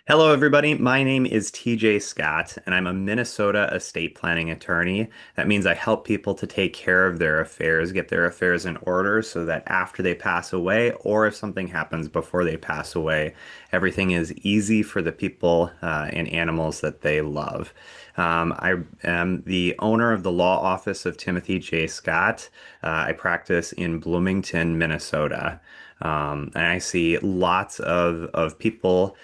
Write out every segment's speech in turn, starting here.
Hello, everybody. My name is TJ Scott, and I'm a Minnesota estate planning attorney. That means I help people to take care of their affairs, get their affairs in order so that after they pass away, or if something happens before they pass away, everything is easy for the people and animals that they love. I am the owner of the law office of Timothy J. Scott. I practice in Bloomington, Minnesota. And I see lots of people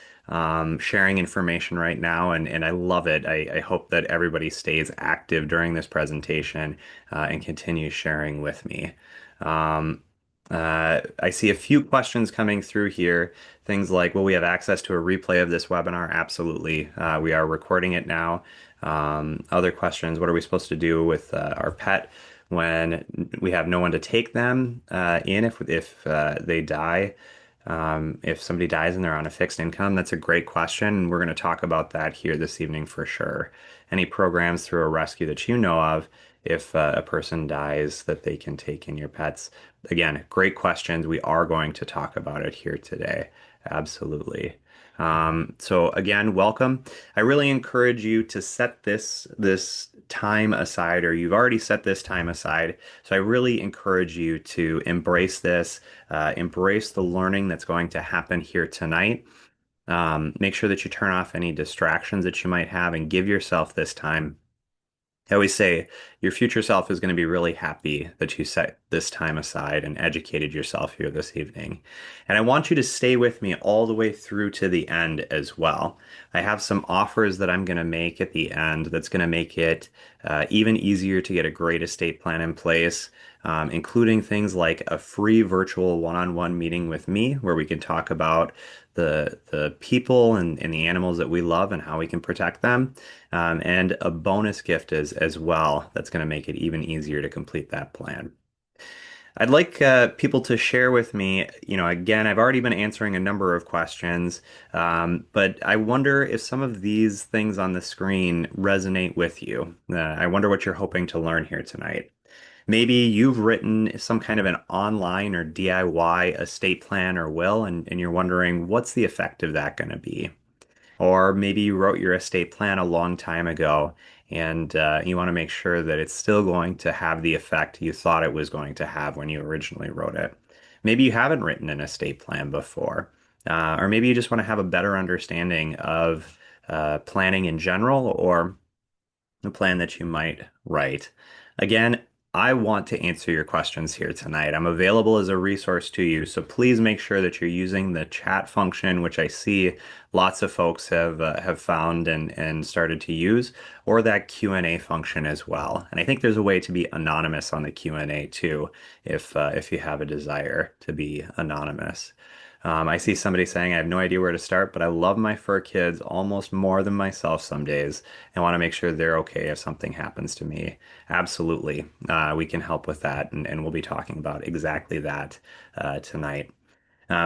sharing information right now, and I love it. I hope that everybody stays active during this presentation and continues sharing with me. Um, I see a few questions coming through here. Things like, will we have access to a replay of this webinar? Absolutely. We are recording it now. Other questions, what are we supposed to do with our pet when we have no one to take them in if they die? If somebody dies and they're on a fixed income, that's a great question. We're going to talk about that here this evening for sure. Any programs through a rescue that you know of, if a person dies, that they can take in your pets. Again, great questions. We are going to talk about it here today. Absolutely. So again, welcome. I really encourage you to set this time aside, or you've already set this time aside. So I really encourage you to embrace this, embrace the learning that's going to happen here tonight. Make sure that you turn off any distractions that you might have and give yourself this time. I always say your future self is going to be really happy that you set this time aside and educated yourself here this evening. And I want you to stay with me all the way through to the end as well. I have some offers that I'm going to make at the end that's going to make it even easier to get a great estate plan in place, including things like a free virtual one-on-one meeting with me where we can talk about the people and the animals that we love and how we can protect them, and a bonus gift as well that's going to make it even easier to complete that plan. I'd like people to share with me, again, I've already been answering a number of questions, but I wonder if some of these things on the screen resonate with you. I wonder what you're hoping to learn here tonight. Maybe you've written some kind of an online or DIY estate plan or will, and you're wondering what's the effect of that going to be? Or maybe you wrote your estate plan a long time ago and you want to make sure that it's still going to have the effect you thought it was going to have when you originally wrote it. Maybe you haven't written an estate plan before, or maybe you just want to have a better understanding of planning in general or a plan that you might write. Again, I want to answer your questions here tonight. I'm available as a resource to you, so please make sure that you're using the chat function, which I see lots of folks have found and started to use, or that Q&A function as well. And I think there's a way to be anonymous on the Q&A too, if you have a desire to be anonymous. I see somebody saying, I have no idea where to start, but I love my fur kids almost more than myself some days and want to make sure they're okay if something happens to me. Absolutely. We can help with that, and we'll be talking about exactly that tonight.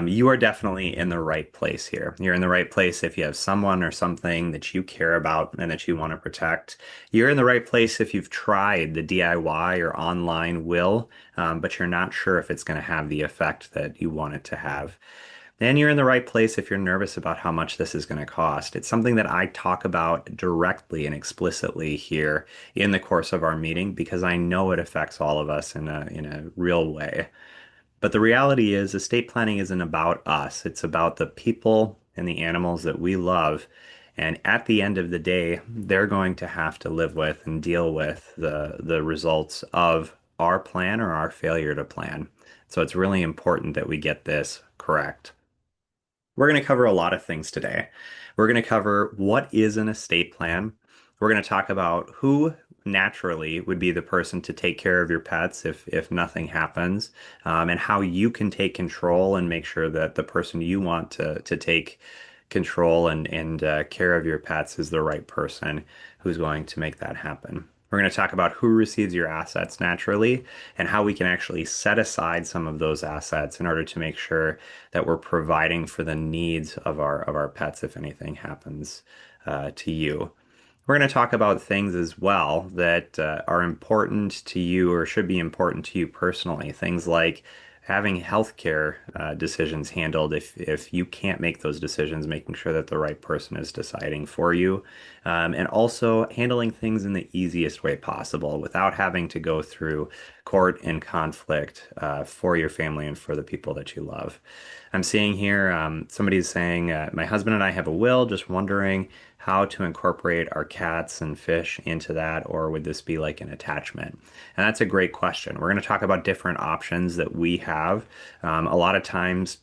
You are definitely in the right place here. You're in the right place if you have someone or something that you care about and that you want to protect. You're in the right place if you've tried the DIY or online will, but you're not sure if it's going to have the effect that you want it to have. And you're in the right place if you're nervous about how much this is going to cost. It's something that I talk about directly and explicitly here in the course of our meeting because I know it affects all of us in a real way. But the reality is, estate planning isn't about us. It's about the people and the animals that we love. And at the end of the day, they're going to have to live with and deal with the results of our plan or our failure to plan. So it's really important that we get this correct. We're going to cover a lot of things today. We're going to cover what is an estate plan. We're going to talk about who naturally would be the person to take care of your pets if nothing happens, and how you can take control and make sure that the person you want to take control and care of your pets is the right person who's going to make that happen. We're going to talk about who receives your assets naturally and how we can actually set aside some of those assets in order to make sure that we're providing for the needs of our pets if anything happens to you. We're going to talk about things as well that are important to you or should be important to you personally. Things like having healthcare decisions handled if you can't make those decisions, making sure that the right person is deciding for you, and also handling things in the easiest way possible without having to go through court and conflict for your family and for the people that you love. I'm seeing here somebody's saying, my husband and I have a will, just wondering how to incorporate our cats and fish into that, or would this be like an attachment? And that's a great question. We're going to talk about different options that we have. A lot of times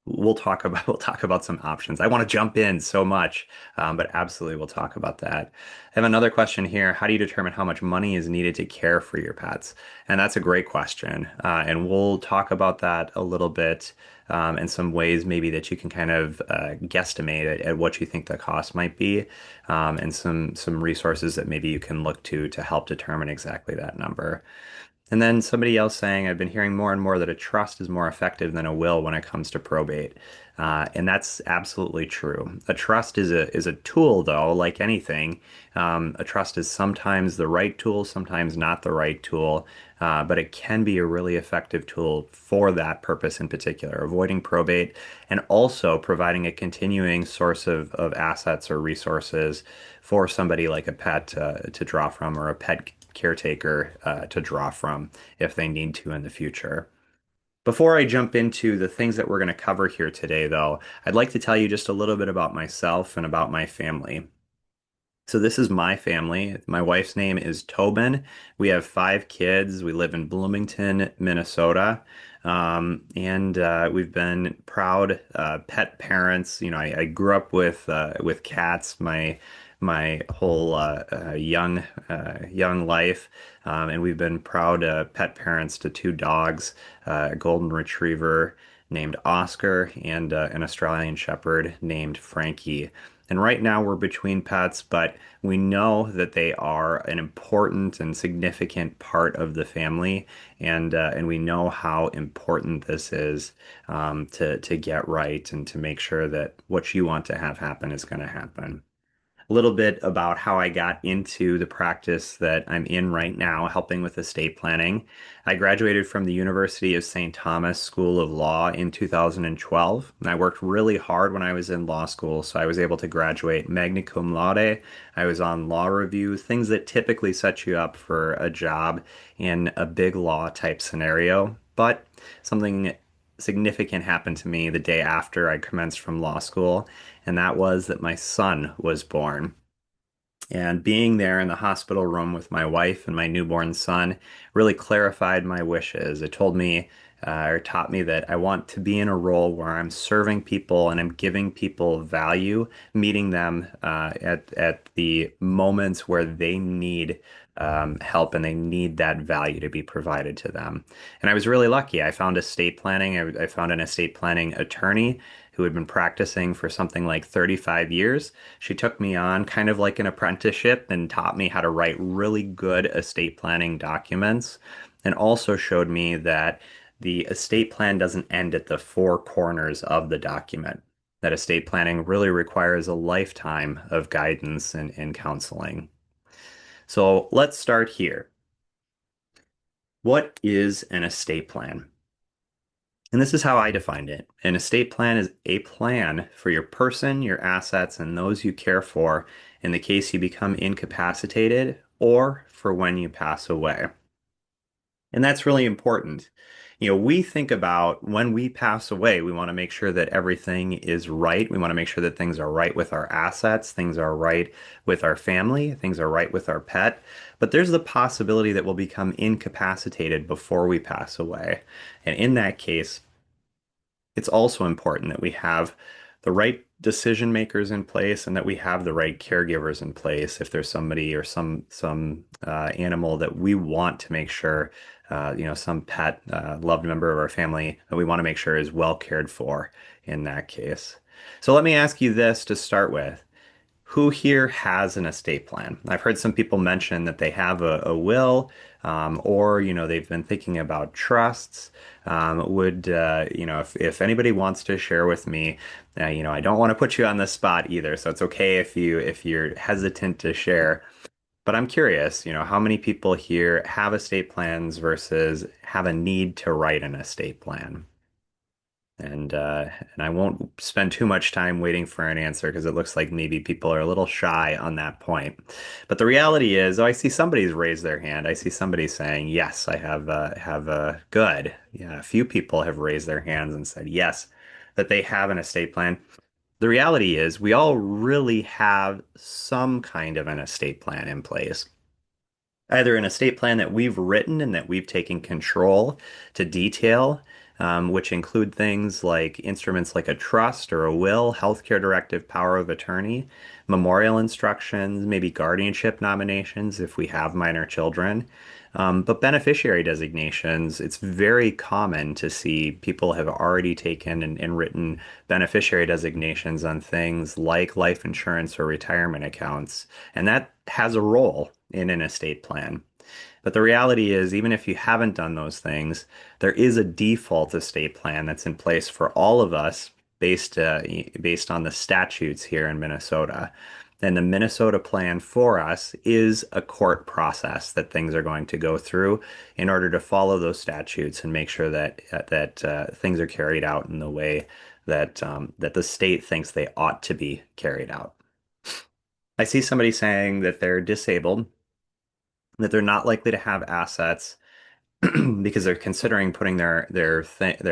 we'll talk about some options. I want to jump in so much, but absolutely we'll talk about that. I have another question here. How do you determine how much money is needed to care for your pets? And that's a great question. And we'll talk about that a little bit, and some ways maybe that you can kind of guesstimate at what you think the cost might be, and some resources that maybe you can look to help determine exactly that number. And then somebody else saying, I've been hearing more and more that a trust is more effective than a will when it comes to probate. And that's absolutely true. A trust is a tool, though, like anything. A trust is sometimes the right tool, sometimes not the right tool, but it can be a really effective tool for that purpose in particular, avoiding probate and also providing a continuing source of assets or resources for somebody like a pet to draw from, or a pet caretaker to draw from if they need to in the future. Before I jump into the things that we're going to cover here today, though, I'd like to tell you just a little bit about myself and about my family. So this is my family. My wife's name is Tobin. We have 5 kids. We live in Bloomington, Minnesota. And we've been proud pet parents. You know, I grew up with cats my whole young life, and we've been proud pet parents to 2 dogs, a golden retriever named Oscar and an Australian Shepherd named Frankie. And right now we're between pets, but we know that they are an important and significant part of the family, and we know how important this is, to get right and to make sure that what you want to have happen is going to happen. A little bit about how I got into the practice that I'm in right now, helping with estate planning. I graduated from the University of St. Thomas School of Law in 2012, and I worked really hard when I was in law school, so I was able to graduate magna cum laude. I was on law review, things that typically set you up for a job in a big law type scenario. But something significant happened to me the day after I commenced from law school, and that was that my son was born. And being there in the hospital room with my wife and my newborn son really clarified my wishes. It told me, or taught me that I want to be in a role where I'm serving people and I'm giving people value, meeting them at the moments where they need help and they need that value to be provided to them. And I was really lucky. I found estate planning. I found an estate planning attorney who had been practicing for something like 35 years. She took me on kind of like an apprenticeship and taught me how to write really good estate planning documents, and also showed me that the estate plan doesn't end at the 4 corners of the document. That estate planning really requires a lifetime of guidance and counseling. So let's start here. What is an estate plan? And this is how I defined it. An estate plan is a plan for your person, your assets, and those you care for in the case you become incapacitated or for when you pass away. And that's really important. You know, we think about when we pass away, we want to make sure that everything is right. We want to make sure that things are right with our assets, things are right with our family, things are right with our pet. But there's the possibility that we'll become incapacitated before we pass away. And in that case, it's also important that we have the right decision makers in place and that we have the right caregivers in place if there's somebody or some animal that we want to make sure, some pet, loved member of our family that we want to make sure is well cared for in that case. So let me ask you this to start with. Who here has an estate plan? I've heard some people mention that they have a will, or they've been thinking about trusts. If anybody wants to share with me, I don't want to put you on the spot either, so it's okay if you're hesitant to share. But I'm curious, how many people here have estate plans versus have a need to write an estate plan? And I won't spend too much time waiting for an answer because it looks like maybe people are a little shy on that point. But the reality is, oh, I see somebody's raised their hand. I see somebody saying, "Yes, I have good." Yeah, a few people have raised their hands and said yes, that they have an estate plan. The reality is, we all really have some kind of an estate plan in place. Either an estate plan that we've written and that we've taken control to detail, which include things like instruments like a trust or a will, healthcare directive, power of attorney, memorial instructions, maybe guardianship nominations if we have minor children. But beneficiary designations, it's very common to see people have already taken and written beneficiary designations on things like life insurance or retirement accounts. And that has a role in an estate plan. But the reality is, even if you haven't done those things, there is a default estate plan that's in place for all of us based on the statutes here in Minnesota. And the Minnesota plan for us is a court process that things are going to go through in order to follow those statutes and make sure that things are carried out in the way that the state thinks they ought to be carried out. I see somebody saying that they're disabled, that they're not likely to have assets because they're considering putting their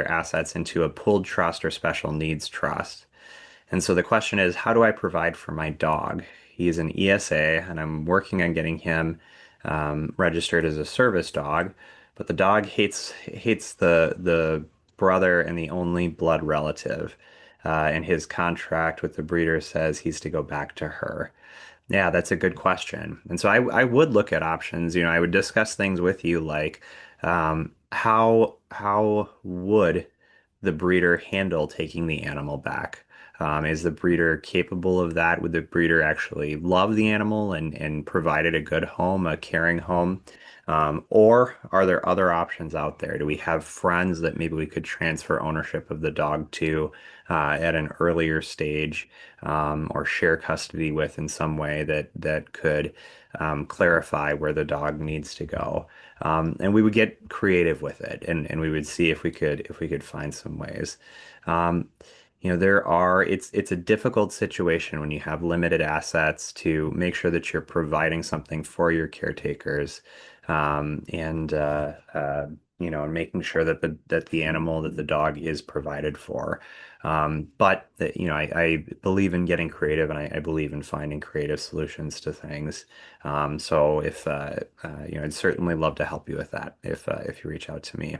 assets into a pooled trust or special needs trust. And so the question is, how do I provide for my dog? He's an ESA, and I'm working on getting him registered as a service dog. But the dog hates the brother and the only blood relative. And his contract with the breeder says he's to go back to her. Yeah, that's a good question. And so I would look at options. I would discuss things with you like how would the breeder handle taking the animal back? Is the breeder capable of that? Would the breeder actually love the animal and provide it a good home, a caring home? Or are there other options out there? Do we have friends that maybe we could transfer ownership of the dog to at an earlier stage, or share custody with in some way that could clarify where the dog needs to go? And we would get creative with it, and we would see if we could find some ways. Um, it's a difficult situation when you have limited assets to make sure that you're providing something for your caretakers, and making sure that the animal, that the dog is provided for. But I believe in getting creative, and I believe in finding creative solutions to things. So if I'd certainly love to help you with that if you reach out to me.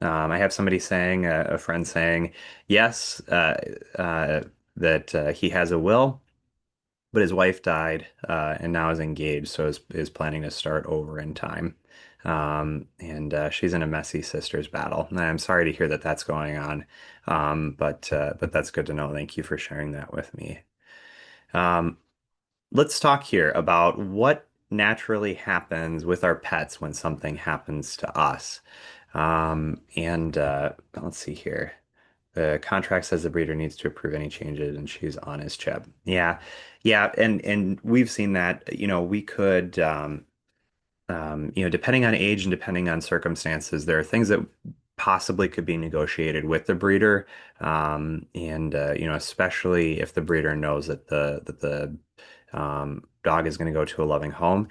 I have somebody saying, a friend saying, yes, that he has a will, but his wife died, and now is engaged, so is planning to start over in time. And she's in a messy sisters battle. And I'm sorry to hear that that's going on, but that's good to know. Thank you for sharing that with me. Um, let's talk here about what naturally happens with our pets when something happens to us. And let's see here. The contract says the breeder needs to approve any changes, and she's on his chip. Yeah, yeah, and we've seen that. We could, depending on age and depending on circumstances, there are things that possibly could be negotiated with the breeder, and especially if the breeder knows that the dog is going to go to a loving home,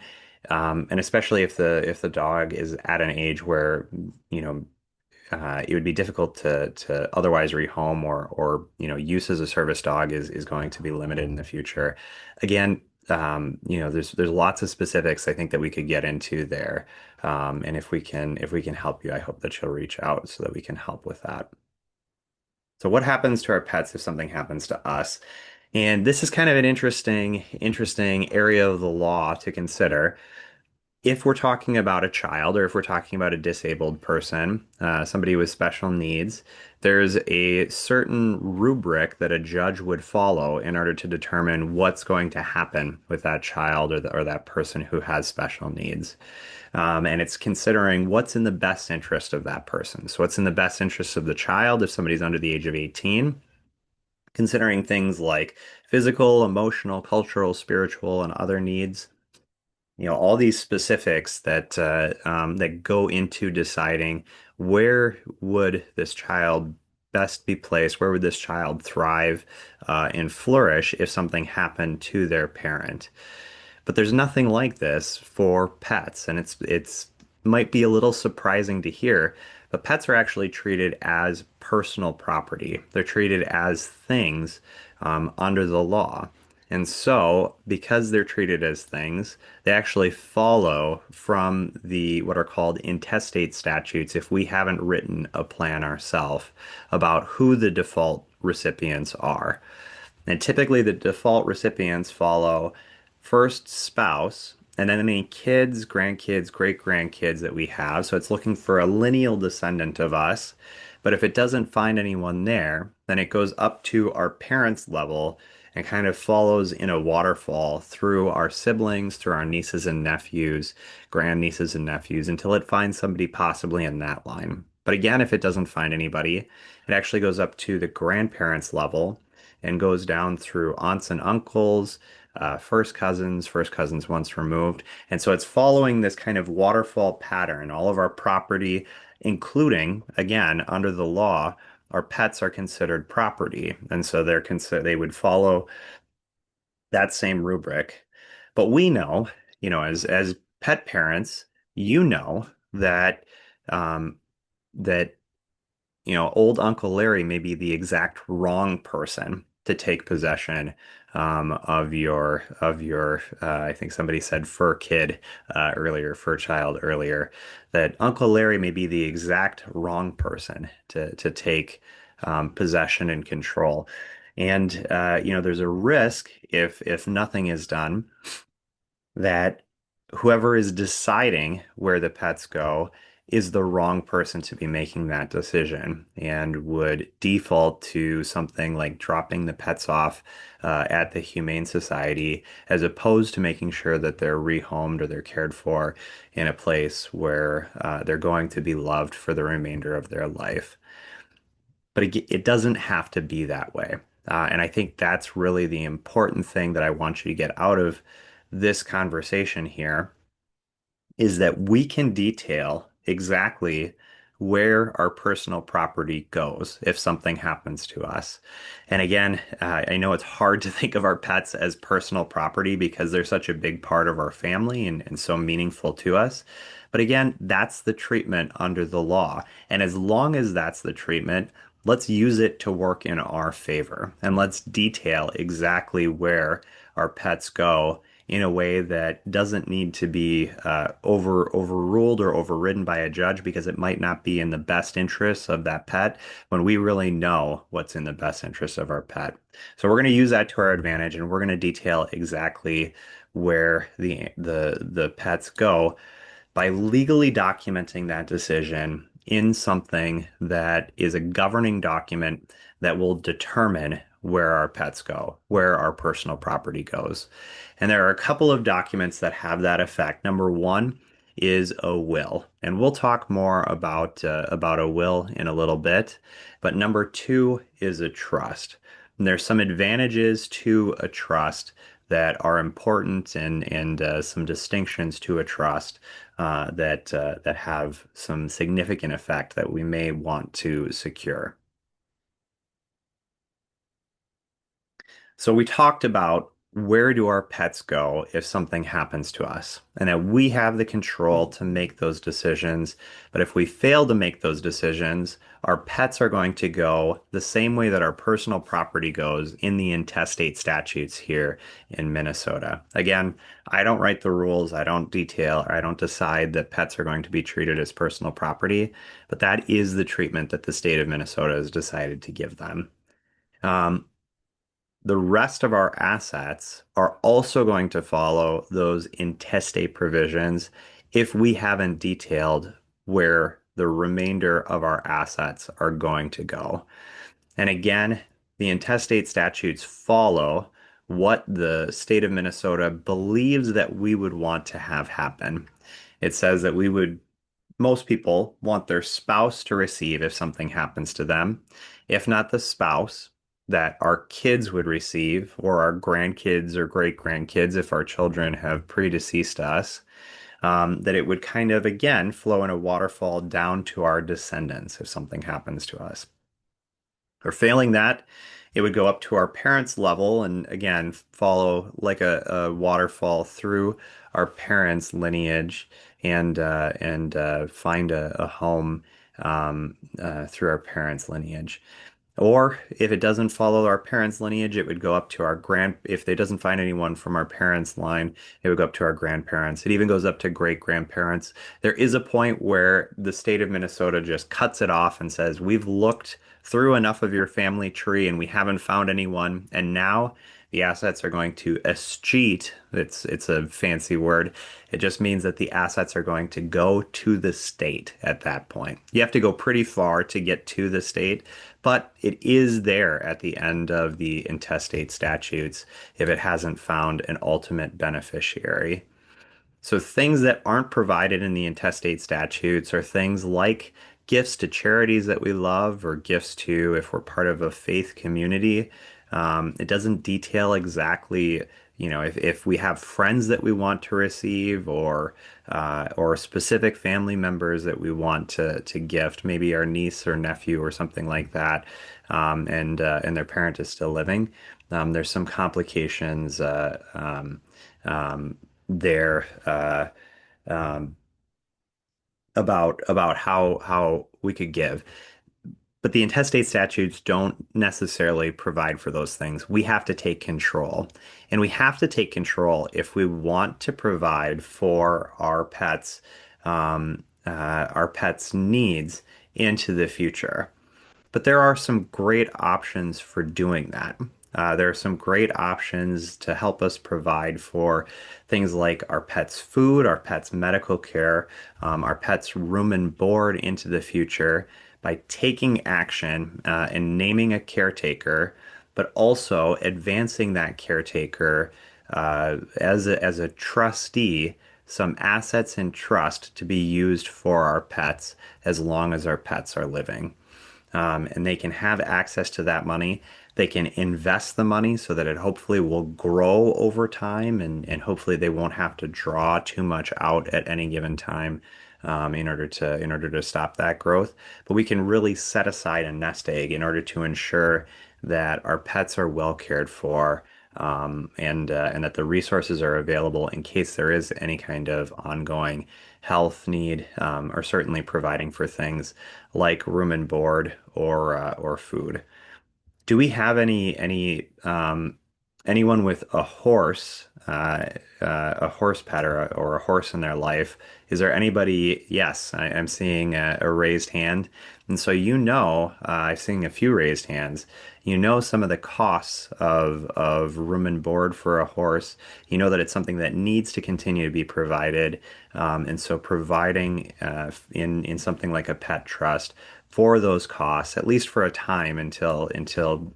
and especially if the dog is at an age where you know it would be difficult to otherwise rehome, or use as a service dog is going to be limited in the future. Again, there's lots of specifics I think that we could get into there. And if we can help you, I hope that you'll reach out so that we can help with that. So what happens to our pets if something happens to us? And this is kind of an interesting area of the law to consider. If we're talking about a child, or if we're talking about a disabled person, somebody with special needs, there's a certain rubric that a judge would follow in order to determine what's going to happen with that child, or that person who has special needs. And it's considering what's in the best interest of that person. So what's in the best interest of the child if somebody's under the age of 18, considering things like physical, emotional, cultural, spiritual, and other needs. all these specifics that go into deciding where would this child best be placed, where would this child thrive and flourish if something happened to their parent. But there's nothing like this for pets, and it's might be a little surprising to hear, but pets are actually treated as personal property. They're treated as things under the law. And so, because they're treated as things, they actually follow from the what are called intestate statutes if we haven't written a plan ourselves about who the default recipients are. And typically, the default recipients follow first spouse and then any kids, grandkids, great grandkids that we have. So it's looking for a lineal descendant of us. But if it doesn't find anyone there, then it goes up to our parents' level and kind of follows in a waterfall through our siblings, through our nieces and nephews, grandnieces and nephews, until it finds somebody possibly in that line. But again, if it doesn't find anybody, it actually goes up to the grandparents' level and goes down through aunts and uncles, first cousins once removed. And so it's following this kind of waterfall pattern. All of our property, including, again, under the law, our pets are considered property. And so they would follow that same rubric. But we know, as pet parents, you know that um, that old Uncle Larry may be the exact wrong person to take possession I think somebody said fur kid earlier, fur child earlier, that Uncle Larry may be the exact wrong person to take possession and control. And there's a risk if nothing is done that whoever is deciding where the pets go is the wrong person to be making that decision and would default to something like dropping the pets off at the Humane Society as opposed to making sure that they're rehomed or they're cared for in a place where they're going to be loved for the remainder of their life. But it doesn't have to be that way. And I think that's really the important thing that I want you to get out of this conversation here is that we can detail exactly where our personal property goes if something happens to us. And again, I know it's hard to think of our pets as personal property because they're such a big part of our family and so meaningful to us. But again, that's the treatment under the law. And as long as that's the treatment, let's use it to work in our favor. And let's detail exactly where our pets go in a way that doesn't need to be overruled or overridden by a judge because it might not be in the best interests of that pet when we really know what's in the best interest of our pet. So we're going to use that to our advantage, and we're going to detail exactly where the pets go by legally documenting that decision in something that is a governing document that will determine where our pets go, where our personal property goes. And there are a couple of documents that have that effect. Number one is a will, and we'll talk more about a will in a little bit. But number two is a trust. And there's some advantages to a trust that are important and some distinctions to a trust that have some significant effect that we may want to secure. So we talked about where do our pets go if something happens to us, and that we have the control to make those decisions. But if we fail to make those decisions, our pets are going to go the same way that our personal property goes in the intestate statutes here in Minnesota. Again, I don't write the rules, I don't detail, or I don't decide that pets are going to be treated as personal property, but that is the treatment that the state of Minnesota has decided to give them. Um, the rest of our assets are also going to follow those intestate provisions if we haven't detailed where the remainder of our assets are going to go. And again, the intestate statutes follow what the state of Minnesota believes that we would want to have happen. It says that most people want their spouse to receive if something happens to them. If not the spouse, that our kids would receive, or our grandkids or great grandkids, if our children have predeceased us, that it would kind of again flow in a waterfall down to our descendants if something happens to us. Or failing that, it would go up to our parents' level and again follow like a waterfall through our parents' lineage and find a home through our parents' lineage. Or if it doesn't follow our parents' lineage, it would go up to our if it doesn't find anyone from our parents' line, it would go up to our grandparents. It even goes up to great grandparents. There is a point where the state of Minnesota just cuts it off and says, we've looked through enough of your family tree and we haven't found anyone. And now the assets are going to escheat. It's a fancy word. It just means that the assets are going to go to the state at that point. You have to go pretty far to get to the state, but it is there at the end of the intestate statutes if it hasn't found an ultimate beneficiary. So things that aren't provided in the intestate statutes are things like gifts to charities that we love or gifts to if we're part of a faith community. It doesn't detail exactly, if we have friends that we want to receive or specific family members that we want to gift, maybe our niece or nephew or something like that, and their parent is still living. There's some complications. There um, about how we could give. But the intestate statutes don't necessarily provide for those things. We have to take control. And we have to take control if we want to provide for our pets' needs into the future. But there are some great options for doing that. There are some great options to help us provide for things like our pets' food, our pets' medical care, our pets' room and board into the future by taking action and naming a caretaker, but also advancing that caretaker as a trustee, some assets in trust to be used for our pets as long as our pets are living, and they can have access to that money. They can invest the money so that it hopefully will grow over time and hopefully they won't have to draw too much out at any given time in order to stop that growth. But we can really set aside a nest egg in order to ensure that our pets are well cared for and that the resources are available in case there is any kind of ongoing health need, or certainly providing for things like room and board or food. Do we have anyone with a horse pet or a horse in their life? Is there anybody? Yes, I'm seeing a raised hand, and so I'm seeing a few raised hands. You know some of the costs of room and board for a horse. You know that it's something that needs to continue to be provided, and so providing in something like a pet trust for those costs, at least for a time until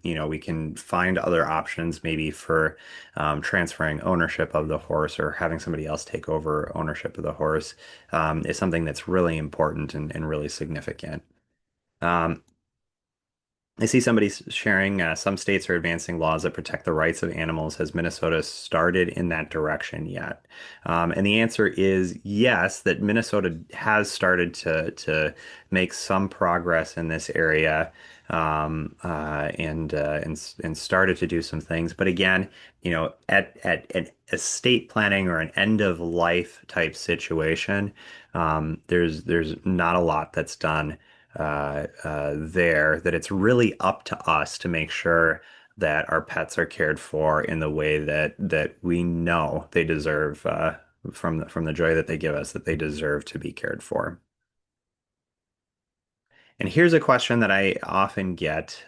we can find other options, maybe for transferring ownership of the horse or having somebody else take over ownership of the horse, is something that's really important and really significant. Um, I see somebody sharing some states are advancing laws that protect the rights of animals. Has Minnesota started in that direction yet? And the answer is yes, that Minnesota has started to make some progress in this area, and started to do some things. But again, at estate planning or an end of life type situation, there's not a lot that's done there, that it's really up to us to make sure that our pets are cared for in the way that we know they deserve, from the joy that they give us, that they deserve to be cared for. And here's a question that I often get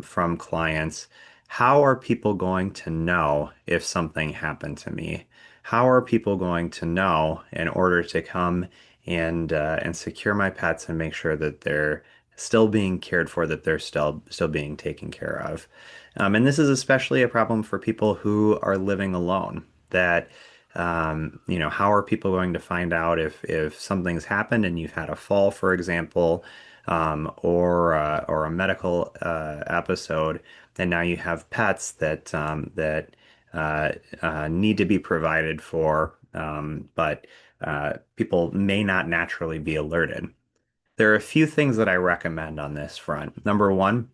from clients. How are people going to know if something happened to me? How are people going to know in order to come and secure my pets and make sure that they're still being cared for, that they're still being taken care of? And this is especially a problem for people who are living alone. That how are people going to find out if something's happened and you've had a fall, for example? or a medical episode, and now you have pets that need to be provided for, but people may not naturally be alerted. There are a few things that I recommend on this front. Number one,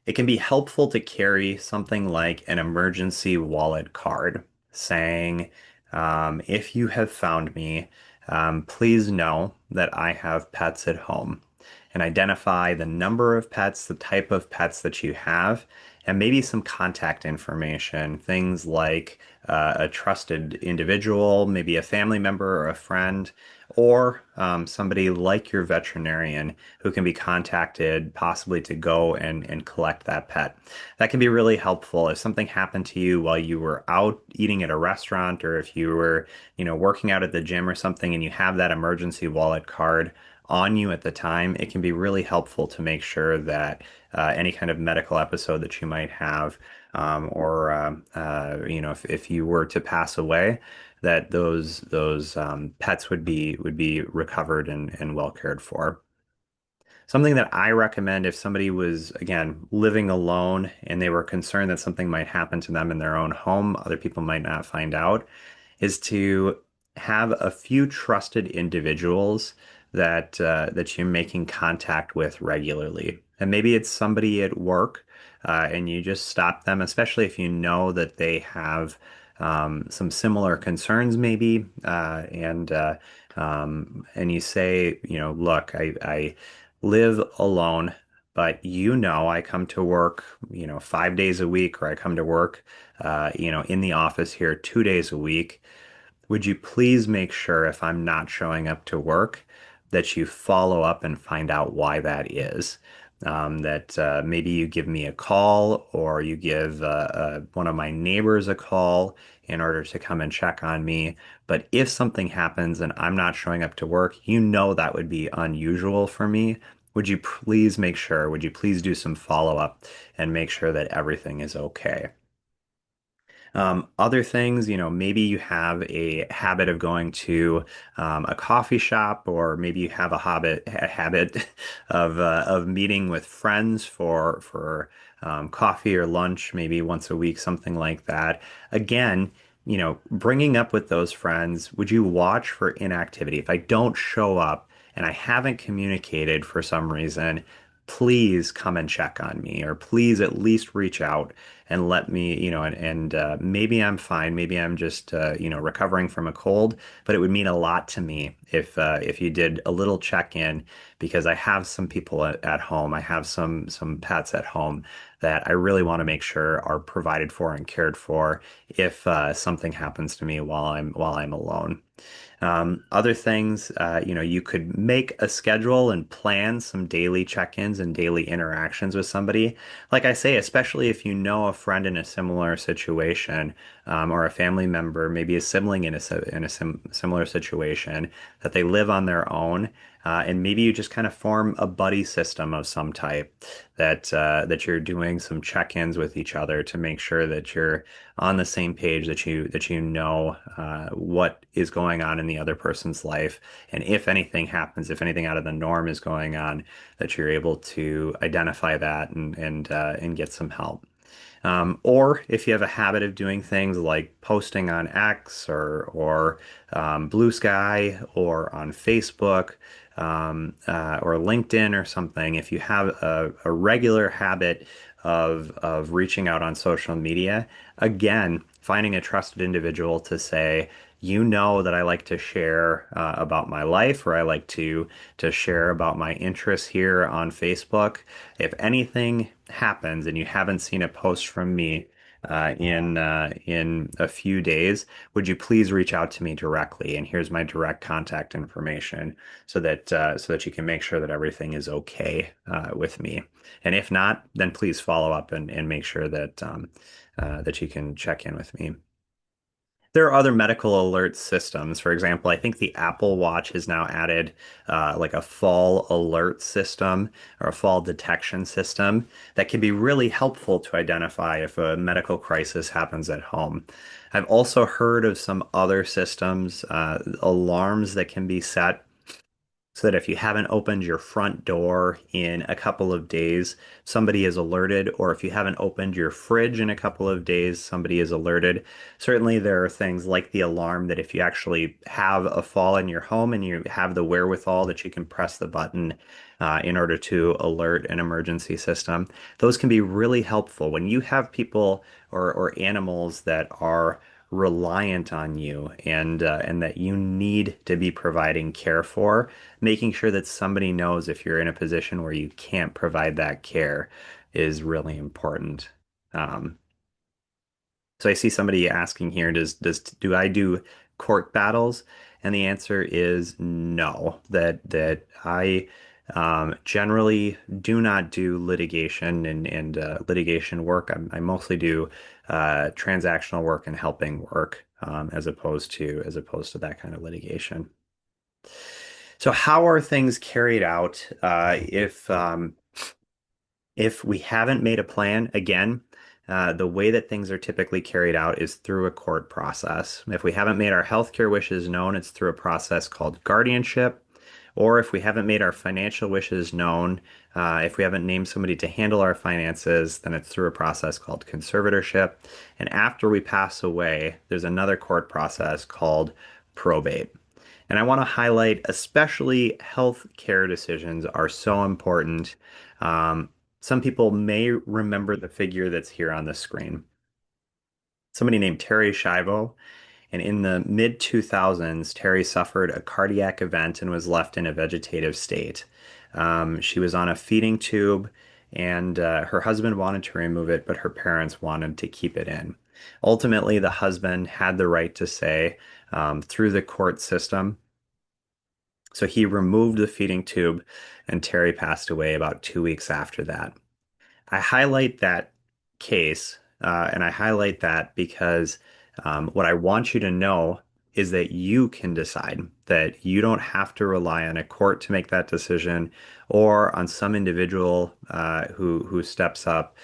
it can be helpful to carry something like an emergency wallet card saying, if you have found me, please know that I have pets at home, and identify the number of pets, the type of pets that you have, and maybe some contact information, things like a trusted individual, maybe a family member or a friend, or somebody like your veterinarian who can be contacted possibly to go and collect that pet. That can be really helpful if something happened to you while you were out eating at a restaurant, or if you were, working out at the gym or something and you have that emergency wallet card on you at the time. It can be really helpful to make sure that any kind of medical episode that you might have, if you were to pass away, that those pets would be recovered and well cared for. Something that I recommend if somebody was, again, living alone and they were concerned that something might happen to them in their own home, other people might not find out, is to have a few trusted individuals that you're making contact with regularly. And maybe it's somebody at work, and you just stop them, especially if you know that they have some similar concerns, maybe, and you say, look, I live alone, but I come to work, 5 days a week, or I come to work, in the office here 2 days a week. Would you please make sure if I'm not showing up to work that you follow up and find out why that is? That maybe you give me a call, or you give one of my neighbors a call in order to come and check on me. But if something happens and I'm not showing up to work, that would be unusual for me. Would you please do some follow up and make sure that everything is okay? Other things, maybe you have a habit of going to a coffee shop, or maybe you have a habit of meeting with friends for coffee or lunch, maybe once a week, something like that. Again, bringing up with those friends, would you watch for inactivity? If I don't show up and I haven't communicated for some reason, please come and check on me, or please at least reach out and let me, and maybe I'm fine. Maybe I'm just, recovering from a cold, but it would mean a lot to me if you did a little check-in, because I have some people at home. I have some pets at home that I really want to make sure are provided for and cared for if something happens to me while I'm alone. Other things, you could make a schedule and plan some daily check-ins and daily interactions with somebody. Like I say, especially if you know a friend in a similar situation, or a family member, maybe a sibling in a similar situation, that they live on their own. And maybe you just kind of form a buddy system of some type, that you're doing some check-ins with each other to make sure that you're on the same page, that you know what is going on in the other person's life, and if anything happens, if anything out of the norm is going on, that you're able to identify that and get some help. Or if you have a habit of doing things like posting on X, or Blue Sky, or on Facebook, or LinkedIn or something, if you have a regular habit of reaching out on social media, again, finding a trusted individual to say, that I like to share about my life, or I like to share about my interests here on Facebook. If anything happens and you haven't seen a post from me in a few days, would you please reach out to me directly? And here's my direct contact information, so that you can make sure that everything is okay with me. And if not, then please follow up and make sure that you can check in with me. There are other medical alert systems. For example, I think the Apple Watch has now added like a fall alert system, or a fall detection system, that can be really helpful to identify if a medical crisis happens at home. I've also heard of some other systems, alarms that can be set so that if you haven't opened your front door in a couple of days, somebody is alerted, or if you haven't opened your fridge in a couple of days, somebody is alerted. Certainly, there are things like the alarm that if you actually have a fall in your home and you have the wherewithal that you can press the button in order to alert an emergency system, those can be really helpful when you have people or animals that are reliant on you and that you need to be providing care for, making sure that somebody knows if you're in a position where you can't provide that care is really important. Um, so I see somebody asking here, do I do court battles? And the answer is no. That I generally do not do litigation and litigation work. I mostly do transactional work and helping work as opposed to that kind of litigation. So how are things carried out if we haven't made a plan? Again, the way that things are typically carried out is through a court process. If we haven't made our healthcare wishes known, it's through a process called guardianship. Or if we haven't made our financial wishes known, if we haven't named somebody to handle our finances, then it's through a process called conservatorship. And after we pass away, there's another court process called probate. And I want to highlight, especially health care decisions are so important. Um, some people may remember the figure that's here on the screen. Somebody named Terry Schiavo. And in the mid 2000s, Terry suffered a cardiac event and was left in a vegetative state. She was on a feeding tube, and her husband wanted to remove it, but her parents wanted to keep it in. Ultimately, the husband had the right to say, through the court system, so he removed the feeding tube, and Terry passed away about 2 weeks after that. I highlight that case, and I highlight that because what I want you to know is that you can decide, that you don't have to rely on a court to make that decision or on some individual who steps up,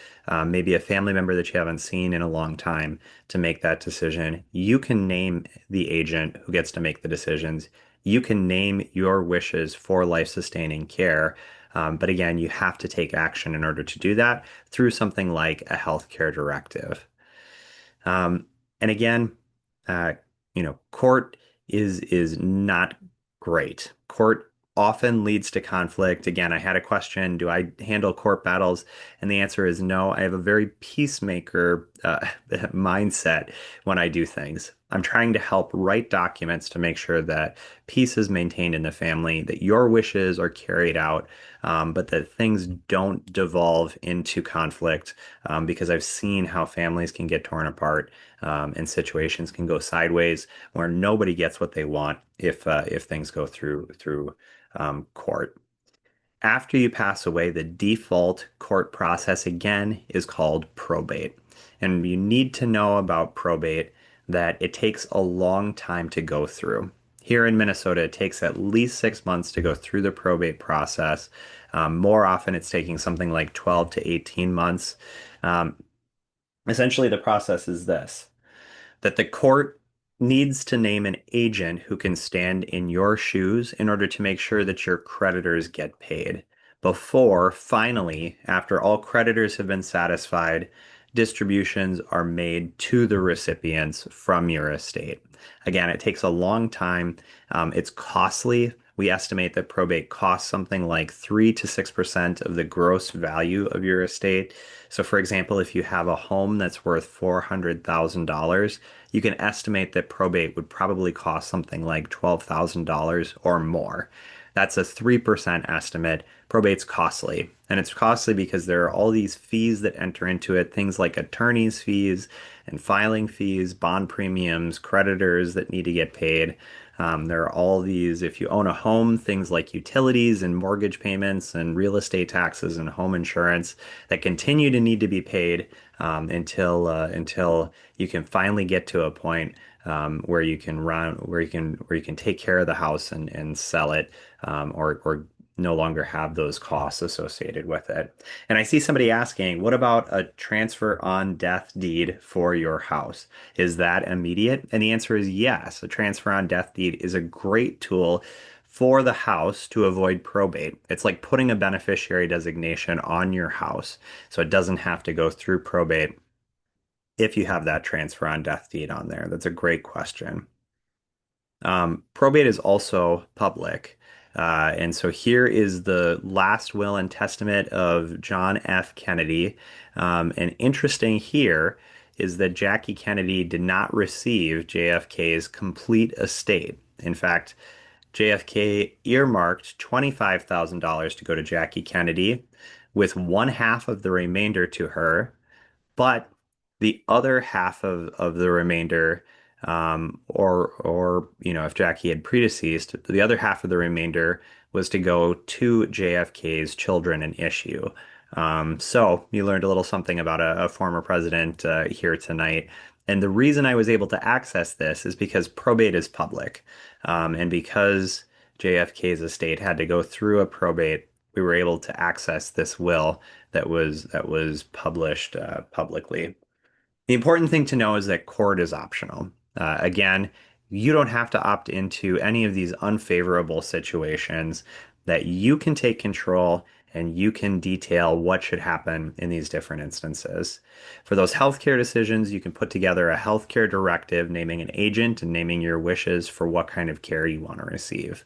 maybe a family member that you haven't seen in a long time to make that decision. You can name the agent who gets to make the decisions. You can name your wishes for life-sustaining care. But again, you have to take action in order to do that through something like a healthcare directive. Um, and again, uh, court is not great. Court often leads to conflict. Again, I had a question, do I handle court battles? And the answer is no. I have a very peacemaker mindset when I do things. I'm trying to help write documents to make sure that peace is maintained in the family, that your wishes are carried out, but that things don't devolve into conflict, because I've seen how families can get torn apart, and situations can go sideways where nobody gets what they want if things go through court. After you pass away, the default court process again is called probate. And you need to know about probate that it takes a long time to go through. Here in Minnesota, it takes at least 6 months to go through the probate process. More often, it's taking something like 12 to 18 months. Um, Essentially, the process is this: that the court needs to name an agent who can stand in your shoes in order to make sure that your creditors get paid before, finally, after all creditors have been satisfied, distributions are made to the recipients from your estate. Again, it takes a long time. It's costly. We estimate that probate costs something like 3 to 6% of the gross value of your estate. So, for example, if you have a home that's worth $400,000, you can estimate that probate would probably cost something like $12,000 or more. That's a 3% estimate. Probate's costly. And it's costly because there are all these fees that enter into it, things like attorney's fees and filing fees, bond premiums, creditors that need to get paid. There are all these, if you own a home, things like utilities and mortgage payments and real estate taxes and home insurance that continue to need to be paid until you can finally get to a point where you can take care of the house and sell it, or no longer have those costs associated with it. And I see somebody asking, what about a transfer on death deed for your house? Is that immediate? And the answer is yes. A transfer on death deed is a great tool for the house to avoid probate. It's like putting a beneficiary designation on your house so it doesn't have to go through probate if you have that transfer on death deed on there. That's a great question. Probate is also public. And so here is the last will and testament of John F. Kennedy. And interesting here is that Jackie Kennedy did not receive JFK's complete estate. In fact, JFK earmarked $25,000 to go to Jackie Kennedy, with one half of the remainder to her, but the other half of the remainder, or if Jackie had predeceased, the other half of the remainder was to go to JFK's children and issue. So you learned a little something about a former president here tonight. And the reason I was able to access this is because probate is public, and because JFK's estate had to go through a probate, we were able to access this will that was published publicly. The important thing to know is that court is optional. Again, you don't have to opt into any of these unfavorable situations, that you can take control and you can detail what should happen in these different instances. For those healthcare decisions, you can put together a healthcare directive naming an agent and naming your wishes for what kind of care you want to receive.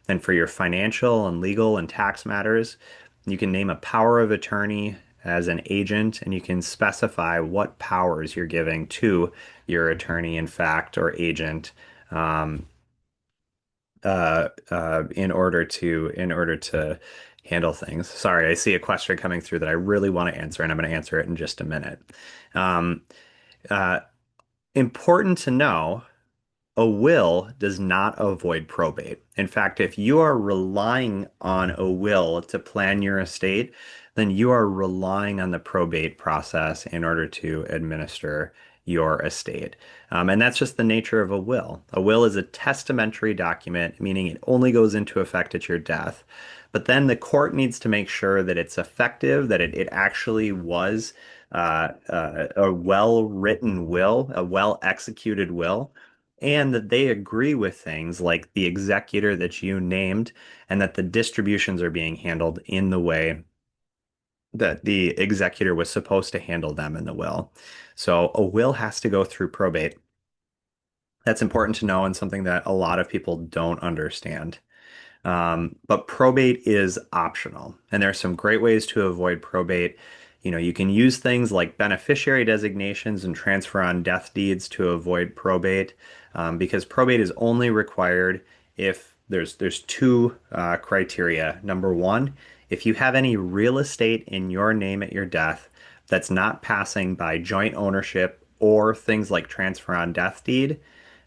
And for your financial and legal and tax matters, you can name a power of attorney as an agent, and you can specify what powers you're giving to your attorney in fact or agent, um, in order to handle things. Sorry, I see a question coming through that I really want to answer, and I'm going to answer it in just a minute. Um, uh, Important to know, a will does not avoid probate. In fact, if you are relying on a will to plan your estate, then you are relying on the probate process in order to administer your estate. And that's just the nature of a will. A will is a testamentary document, meaning it only goes into effect at your death. But then the court needs to make sure that it's effective, that it actually was a well-written will, a well-executed will, and that they agree with things like the executor that you named, and that the distributions are being handled in the way that the executor was supposed to handle them in the will. So a will has to go through probate. That's important to know and something that a lot of people don't understand. But probate is optional, and there are some great ways to avoid probate. You can use things like beneficiary designations and transfer on death deeds to avoid probate, because probate is only required if there's two criteria. Number one, if you have any real estate in your name at your death that's not passing by joint ownership or things like transfer on death deed,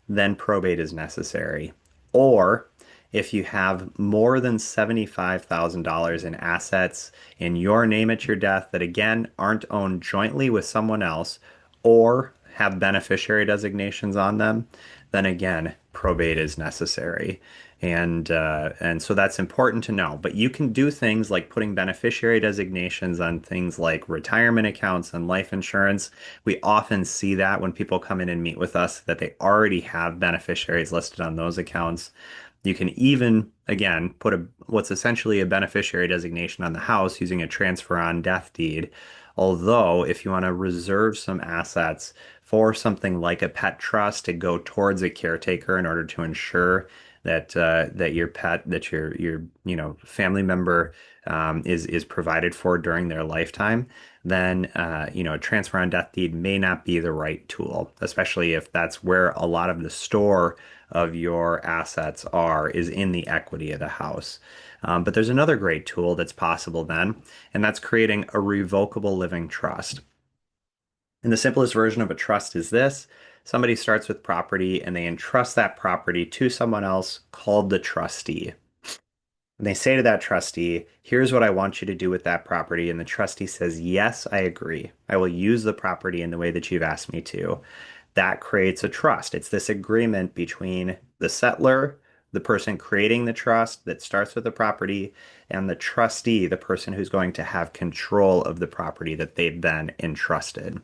then probate is necessary. Or if you have more than $75,000 in assets in your name at your death that again aren't owned jointly with someone else or have beneficiary designations on them, then again, probate is necessary. And so that's important to know. But you can do things like putting beneficiary designations on things like retirement accounts and life insurance. We often see that when people come in and meet with us, that they already have beneficiaries listed on those accounts. You can even, again, put what's essentially a beneficiary designation on the house using a transfer on death deed. Although, if you want to reserve some assets for something like a pet trust to go towards a caretaker in order to ensure that your pet, that your family member is provided for during their lifetime, then a transfer on death deed may not be the right tool, especially if that's where a lot of the store of your assets is in the equity of the house. But there's another great tool that's possible then, and that's creating a revocable living trust. And the simplest version of a trust is this. Somebody starts with property and they entrust that property to someone else called the trustee. And they say to that trustee, here's what I want you to do with that property. And the trustee says, yes, I agree. I will use the property in the way that you've asked me to. That creates a trust. It's this agreement between the settlor, the person creating the trust that starts with the property, and the trustee, the person who's going to have control of the property that they've been entrusted.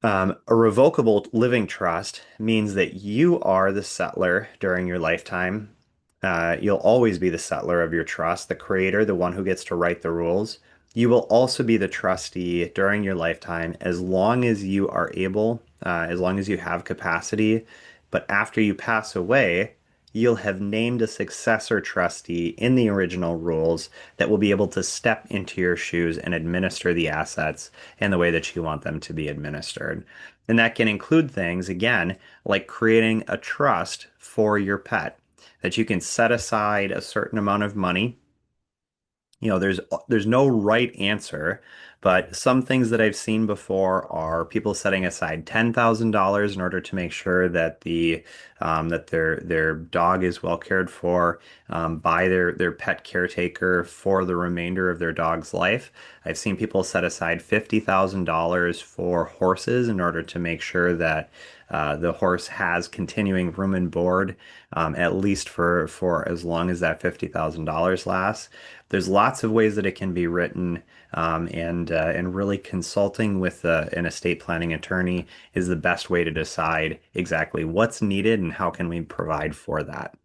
A revocable living trust means that you are the settler during your lifetime. You'll always be the settler of your trust, the creator, the one who gets to write the rules. You will also be the trustee during your lifetime as long as you are able, as long as you have capacity. But after you pass away, you'll have named a successor trustee in the original rules that will be able to step into your shoes and administer the assets in the way that you want them to be administered. And that can include things, again, like creating a trust for your pet, that you can set aside a certain amount of money. There's no right answer, but some things that I've seen before are people setting aside $10,000 in order to make sure that their dog is well cared for by their pet caretaker for the remainder of their dog's life. I've seen people set aside $50,000 for horses in order to make sure that the horse has continuing room and board, at least for as long as that $50,000 lasts. There's lots of ways that it can be written, and really consulting with an estate planning attorney is the best way to decide exactly what's needed and how can we provide for that.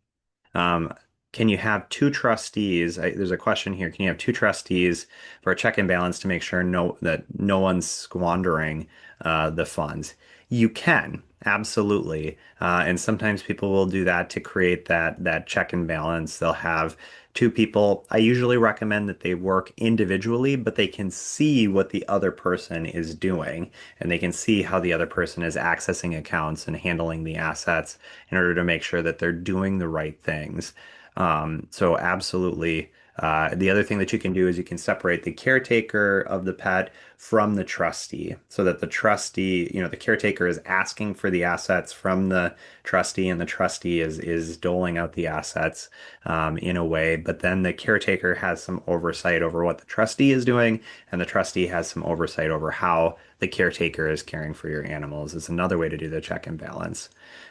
Um, can you have two trustees? There's a question here. Can you have two trustees for a check and balance to make sure that no one's squandering the funds? You can, absolutely. And sometimes people will do that to create that check and balance. They'll have two people. I usually recommend that they work individually, but they can see what the other person is doing, and they can see how the other person is accessing accounts and handling the assets in order to make sure that they're doing the right things. So absolutely. The other thing that you can do is you can separate the caretaker of the pet from the trustee so that the trustee, the caretaker is asking for the assets from the trustee and the trustee is doling out the assets in a way. But then the caretaker has some oversight over what the trustee is doing, and the trustee has some oversight over how the caretaker is caring for your animals. Is another way to do the check and balance.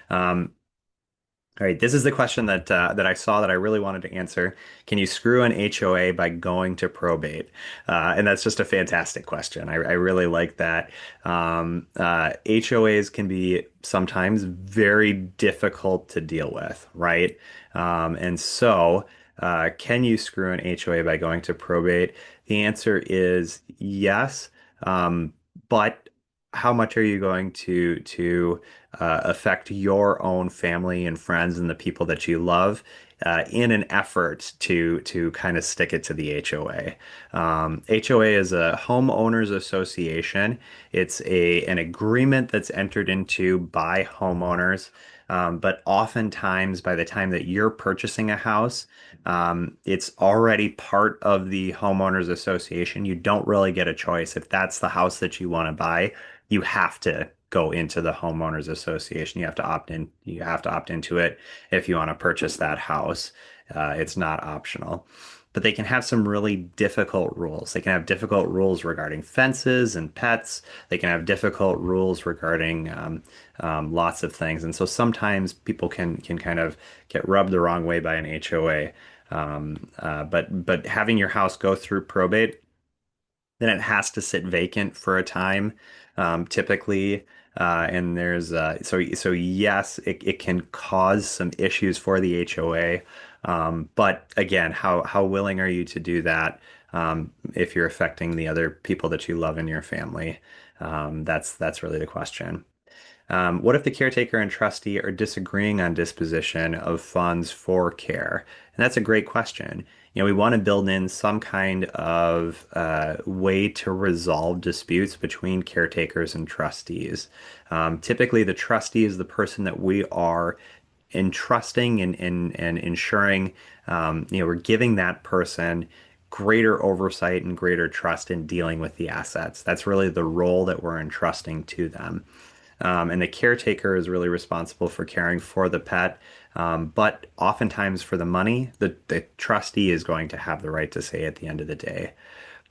Um, all right, this is the question that I saw that I really wanted to answer. Can you screw an HOA by going to probate? And that's just a fantastic question. I really like that. HOAs can be sometimes very difficult to deal with, right? Can you screw an HOA by going to probate? The answer is yes. But how much are you going to affect your own family and friends and the people that you love in an effort to kind of stick it to the HOA. HOA is a homeowners association. It's an agreement that's entered into by homeowners. But oftentimes, by the time that you're purchasing a house, it's already part of the homeowners association. You don't really get a choice. If that's the house that you want to buy, you have to go into the homeowners association. You have to opt in. You have to opt into it if you want to purchase that house. It's not optional. But they can have some really difficult rules. They can have difficult rules regarding fences and pets. They can have difficult rules regarding lots of things. And so sometimes people can kind of get rubbed the wrong way by an HOA. But having your house go through probate, then it has to sit vacant for a time, typically. And there's so yes, it can cause some issues for the HOA. But again, how willing are you to do that if you're affecting the other people that you love in your family? That's really the question. What if the caretaker and trustee are disagreeing on disposition of funds for care? And that's a great question. We want to build in some kind of way to resolve disputes between caretakers and trustees. Typically, the trustee is the person that we are entrusting and ensuring, we're giving that person greater oversight and greater trust in dealing with the assets. That's really the role that we're entrusting to them. And the caretaker is really responsible for caring for the pet. But oftentimes for the money, the trustee is going to have the right to say at the end of the day.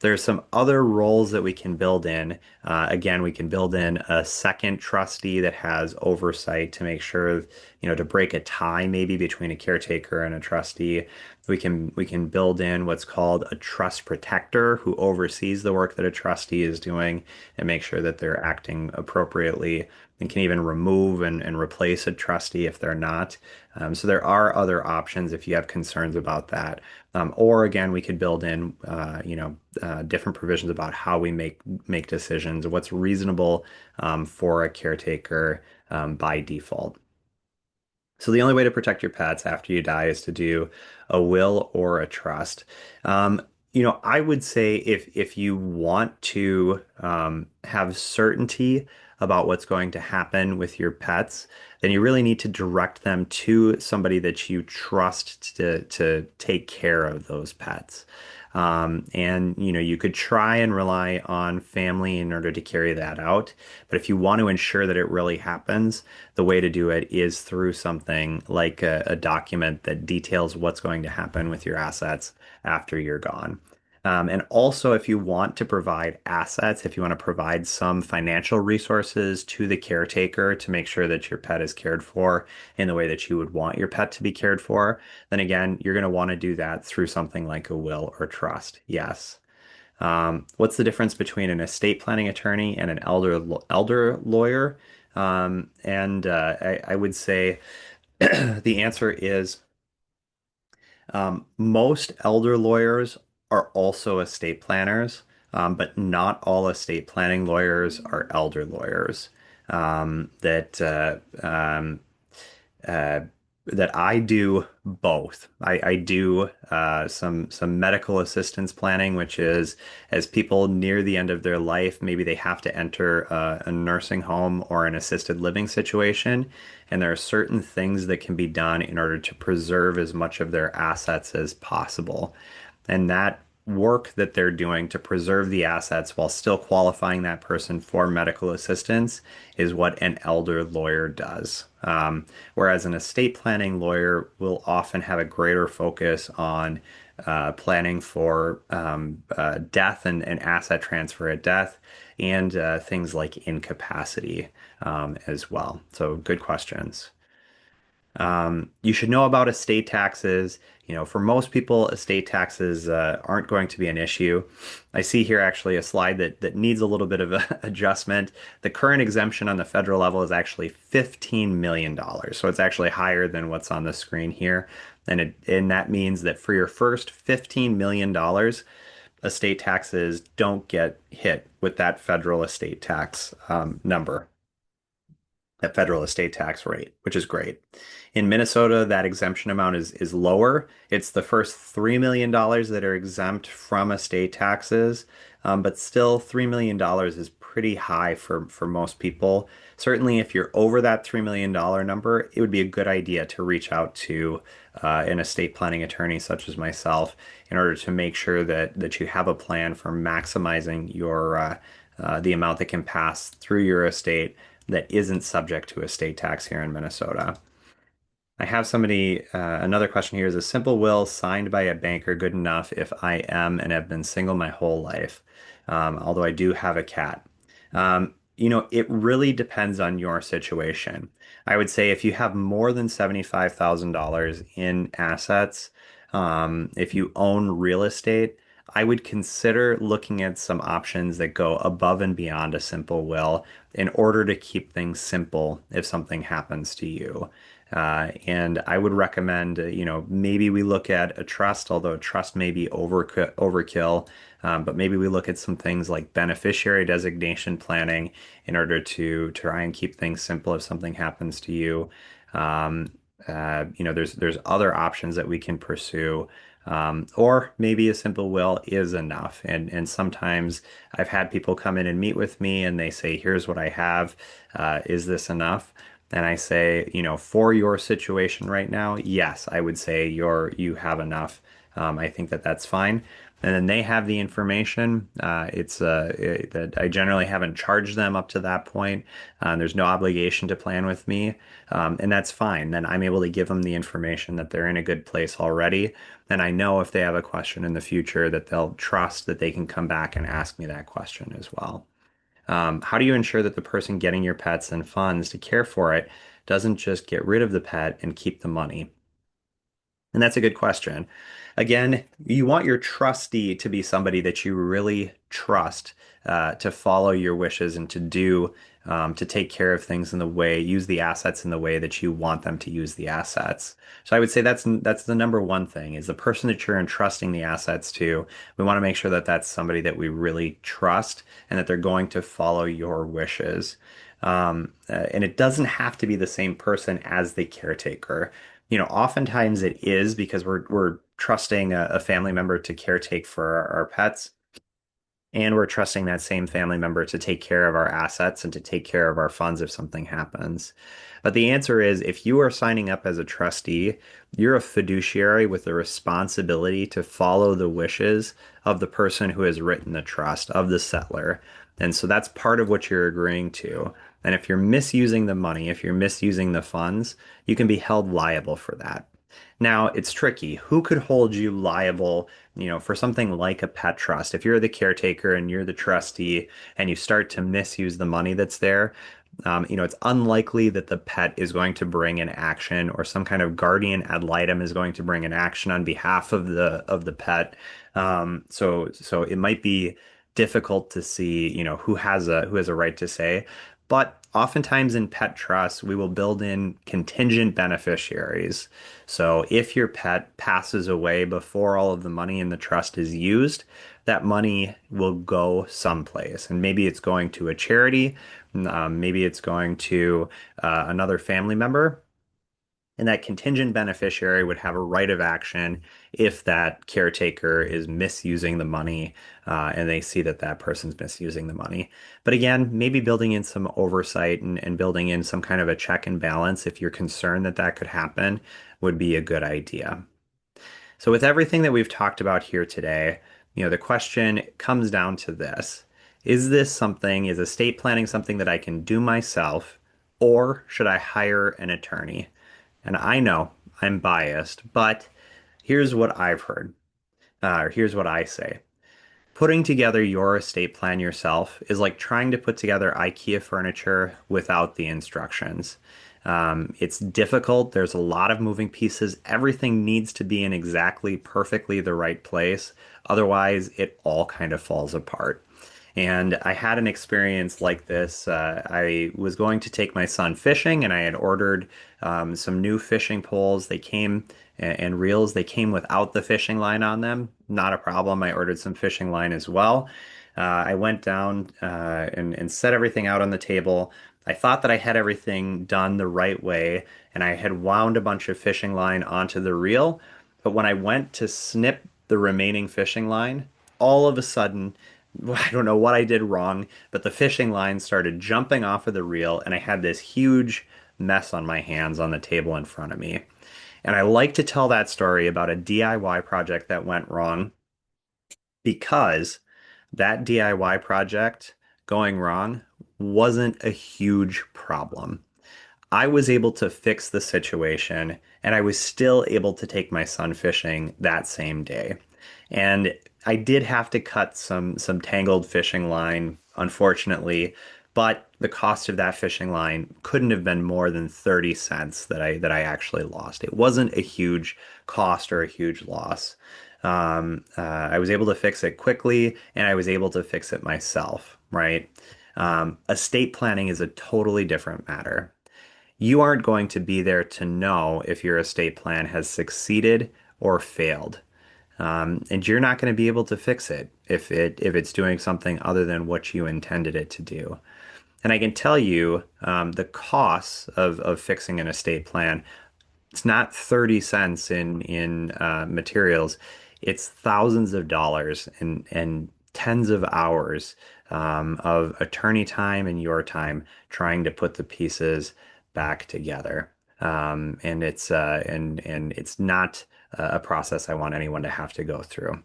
There's some other roles that we can build in. Again, we can build in a second trustee that has oversight to make sure to break a tie maybe between a caretaker and a trustee. We can build in what's called a trust protector who oversees the work that a trustee is doing and make sure that they're acting appropriately and can even remove and replace a trustee if they're not. So there are other options if you have concerns about that. Or again, we could build in, different provisions about how we make decisions, what's reasonable for a caretaker by default. So the only way to protect your pets after you die is to do a will or a trust. Um, I would say if you want to have certainty about what's going to happen with your pets, then you really need to direct them to somebody that you trust to take care of those pets. And you could try and rely on family in order to carry that out. But if you want to ensure that it really happens, the way to do it is through something like a document that details what's going to happen with your assets after you're gone. And also, if you want to provide assets, if you want to provide some financial resources to the caretaker to make sure that your pet is cared for in the way that you would want your pet to be cared for, then again, you're going to want to do that through something like a will or trust. Yes. What's the difference between an estate planning attorney and an elder lawyer? And I would say the answer is most elder lawyers are also estate planners, but not all estate planning lawyers are elder lawyers. That uh, that I do both. I do some medical assistance planning, which is as people near the end of their life, maybe they have to enter a nursing home or an assisted living situation, and there are certain things that can be done in order to preserve as much of their assets as possible. And that work that they're doing to preserve the assets while still qualifying that person for medical assistance is what an elder lawyer does. Whereas an estate planning lawyer will often have a greater focus on planning for death and asset transfer at death and things like incapacity as well. So, good questions. You should know about estate taxes. For most people, estate taxes aren't going to be an issue. I see here actually a slide that needs a little bit of a adjustment. The current exemption on the federal level is actually $15 million. So it's actually higher than what's on the screen here. And that means that for your first $15 million, estate taxes don't get hit with that federal estate tax number, that federal estate tax rate, which is great. In Minnesota, that exemption amount is lower. It's the first $3 million that are exempt from estate taxes, but still $3 million is pretty high for most people. Certainly, if you're over that $3 million number, it would be a good idea to reach out to an estate planning attorney such as myself in order to make sure that you have a plan for maximizing the amount that can pass through your estate that isn't subject to estate tax here in Minnesota. I have another question here. Is a simple will signed by a banker good enough if I am and have been single my whole life? Although I do have a cat. It really depends on your situation. I would say if you have more than $75,000 in assets, if you own real estate, I would consider looking at some options that go above and beyond a simple will in order to keep things simple if something happens to you. And I would recommend, maybe we look at a trust, although a trust may be overkill, but maybe we look at some things like beneficiary designation planning in order to try and keep things simple if something happens to you. Um, there's other options that we can pursue. Or maybe a simple will is enough. And sometimes I've had people come in and meet with me and they say, here's what I have. Is this enough? And I say, for your situation right now, yes, I would say you have enough. I think that that's fine. And then they have the information. That I generally haven't charged them up to that point. There's no obligation to plan with me, and that's fine. Then I'm able to give them the information that they're in a good place already. And I know if they have a question in the future that they'll trust that they can come back and ask me that question as well. How do you ensure that the person getting your pets and funds to care for it doesn't just get rid of the pet and keep the money? And that's a good question. Again, you want your trustee to be somebody that you really trust to follow your wishes and to take care of things in the way, use the assets in the way that you want them to use the assets. So I would say that's the number one thing is the person that you're entrusting the assets to. We want to make sure that that's somebody that we really trust and that they're going to follow your wishes. And it doesn't have to be the same person as the caretaker. Oftentimes it is because we're trusting a family member to caretake for our pets, and we're trusting that same family member to take care of our assets and to take care of our funds if something happens. But the answer is if you are signing up as a trustee, you're a fiduciary with the responsibility to follow the wishes of the person who has written the trust, of the settlor. And so that's part of what you're agreeing to. And if you're misusing the money, if you're misusing the funds, you can be held liable for that. Now, it's tricky. Who could hold you liable, for something like a pet trust? If you're the caretaker and you're the trustee and you start to misuse the money that's there, it's unlikely that the pet is going to bring an action or some kind of guardian ad litem is going to bring an action on behalf of the pet. So it might be difficult to see, who has a right to say. But oftentimes in pet trusts, we will build in contingent beneficiaries. So if your pet passes away before all of the money in the trust is used, that money will go someplace. And maybe it's going to a charity, maybe it's going to another family member. And that contingent beneficiary would have a right of action if that caretaker is misusing the money and they see that that person's misusing the money. But again, maybe building in some oversight and building in some kind of a check and balance if you're concerned that that could happen would be a good idea. So, with everything that we've talked about here today, the question comes down to this. Is estate planning something that I can do myself, or should I hire an attorney? And I know I'm biased, but here's what I've heard, or here's what I say. Putting together your estate plan yourself is like trying to put together IKEA furniture without the instructions. It's difficult. There's a lot of moving pieces. Everything needs to be in exactly perfectly the right place. Otherwise, it all kind of falls apart. And I had an experience like this. I was going to take my son fishing, and I had ordered some new fishing poles. They came and reels. They came without the fishing line on them. Not a problem. I ordered some fishing line as well. I went down and set everything out on the table. I thought that I had everything done the right way, and I had wound a bunch of fishing line onto the reel. But when I went to snip the remaining fishing line, all of a sudden, I don't know what I did wrong, but the fishing line started jumping off of the reel, and I had this huge mess on my hands on the table in front of me. And I like to tell that story about a DIY project that went wrong because that DIY project going wrong wasn't a huge problem. I was able to fix the situation and I was still able to take my son fishing that same day. And I did have to cut some tangled fishing line, unfortunately, but the cost of that fishing line couldn't have been more than 30 cents that I actually lost. It wasn't a huge cost or a huge loss. I was able to fix it quickly and I was able to fix it myself, right? Estate planning is a totally different matter. You aren't going to be there to know if your estate plan has succeeded or failed. And you're not going to be able to fix it if it's doing something other than what you intended it to do. And I can tell you the costs of fixing an estate plan. It's not 30 cents in materials. It's thousands of dollars and tens of hours of attorney time and your time trying to put the pieces back together. And it's not a process I want anyone to have to go through.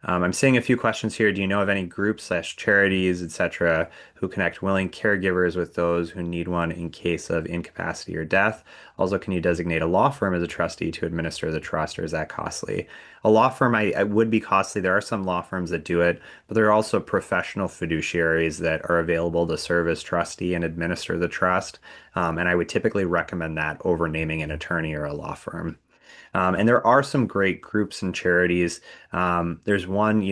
I'm seeing a few questions here. Do you know of any groups slash charities, etc., who connect willing caregivers with those who need one in case of incapacity or death? Also, can you designate a law firm as a trustee to administer the trust, or is that costly? A law firm I would be costly. There are some law firms that do it, but there are also professional fiduciaries that are available to serve as trustee and administer the trust. And I would typically recommend that over naming an attorney or a law firm. And there are some great groups and charities. There's one,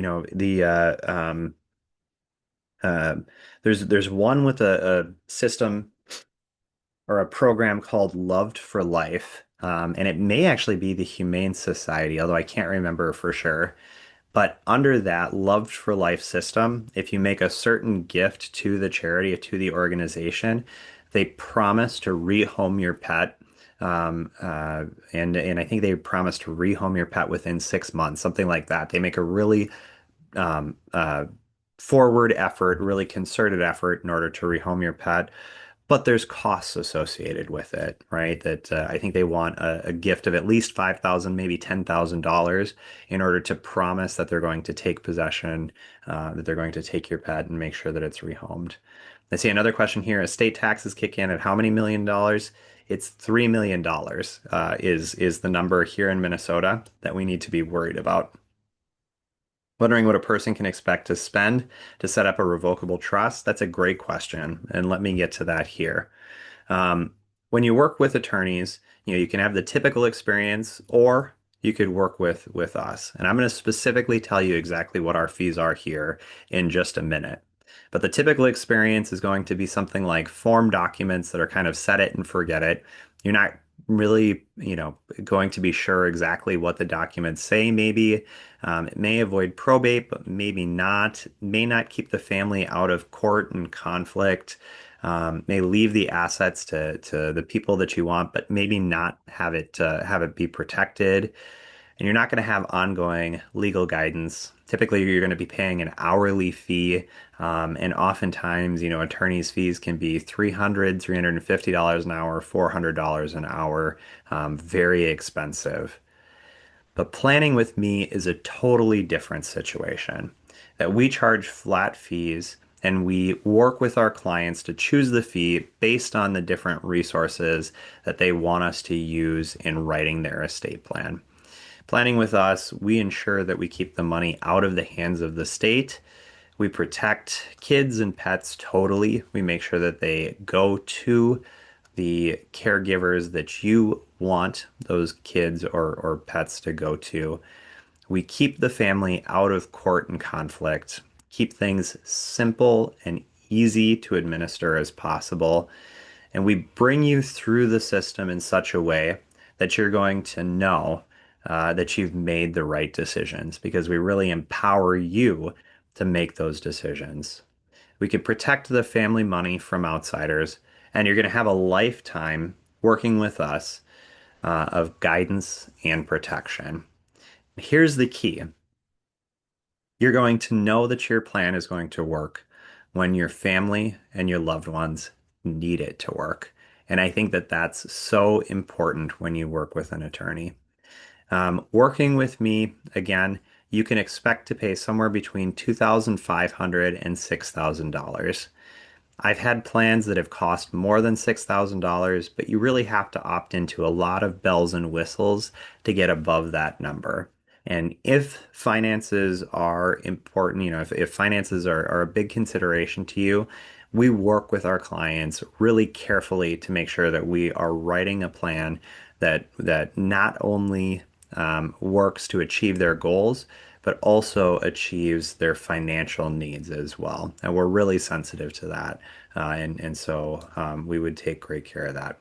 uh, there's one with a system or a program called Loved for Life. And it may actually be the Humane Society, although I can't remember for sure. But under that Loved for Life system, if you make a certain gift to the charity, to the organization, they promise to rehome your pet. Um, uh, and I think they promise to rehome your pet within 6 months, something like that. They make a really um, uh, forward effort, really concerted effort in order to rehome your pet. But there's costs associated with it, right? That I think they want a gift of at least 5,000, maybe $10,000 in order to promise that they're going to take possession, that they're going to take your pet and make sure that it's rehomed. I see another question here. Estate taxes kick in at how many million dollars? It's $3 million is the number here in Minnesota that we need to be worried about. Wondering what a person can expect to spend to set up a revocable trust? That's a great question, and let me get to that here. Um, when you work with attorneys, you can have the typical experience, or you could work with us. And I'm going to specifically tell you exactly what our fees are here in just a minute. But the typical experience is going to be something like form documents that are kind of set it and forget it. You're not really, going to be sure exactly what the documents say, maybe. It may avoid probate, but maybe not. May not keep the family out of court and conflict. May leave the assets to the people that you want, but maybe not have it be protected. And you're not going to have ongoing legal guidance. Typically, you're going to be paying an hourly fee, and oftentimes, attorneys' fees can be $350 an hour, $400 an hour, very expensive. But planning with me is a totally different situation. That we charge flat fees and we work with our clients to choose the fee based on the different resources that they want us to use in writing their estate plan. Planning with us, we ensure that we keep the money out of the hands of the state. We protect kids and pets totally. We make sure that they go to the caregivers that you want those kids or pets to go to. We keep the family out of court and conflict, keep things simple and easy to administer as possible, and we bring you through the system in such a way that you're going to know that you've made the right decisions because we really empower you to make those decisions. We could protect the family money from outsiders, and you're going to have a lifetime working with us of guidance and protection. Here's the key. You're going to know that your plan is going to work when your family and your loved ones need it to work. And I think that that's so important when you work with an attorney. Working with me, again, you can expect to pay somewhere between $2,500 and $6,000. I've had plans that have cost more than $6,000, but you really have to opt into a lot of bells and whistles to get above that number. And if finances are important, if finances are a big consideration to you, we work with our clients really carefully to make sure that we are writing a plan that not only works to achieve their goals, but also achieves their financial needs as well. And we're really sensitive to that. And so we would take great care of that.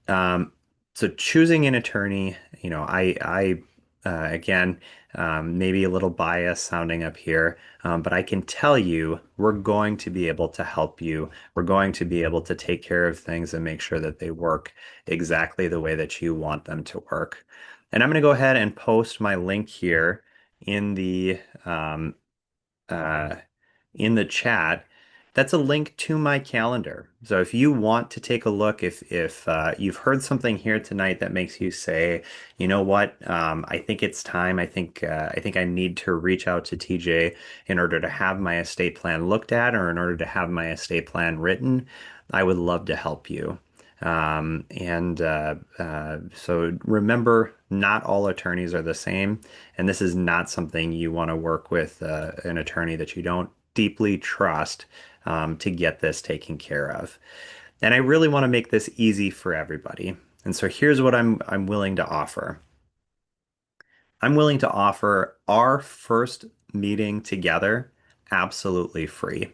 Um, so choosing an attorney, again, maybe a little bias sounding up here, but I can tell you we're going to be able to help you. We're going to be able to take care of things and make sure that they work exactly the way that you want them to work. And I'm going to go ahead and post my link here in the um, uh, in the chat. That's a link to my calendar. So if you want to take a look, if you've heard something here tonight that makes you say, you know what, I think it's time. I think I need to reach out to TJ in order to have my estate plan looked at, or in order to have my estate plan written. I would love to help you. So remember, not all attorneys are the same, and this is not something you want to work with an attorney that you don't deeply trust to get this taken care of. And I really want to make this easy for everybody. And so here's what I'm willing to offer. I'm willing to offer our first meeting together absolutely free.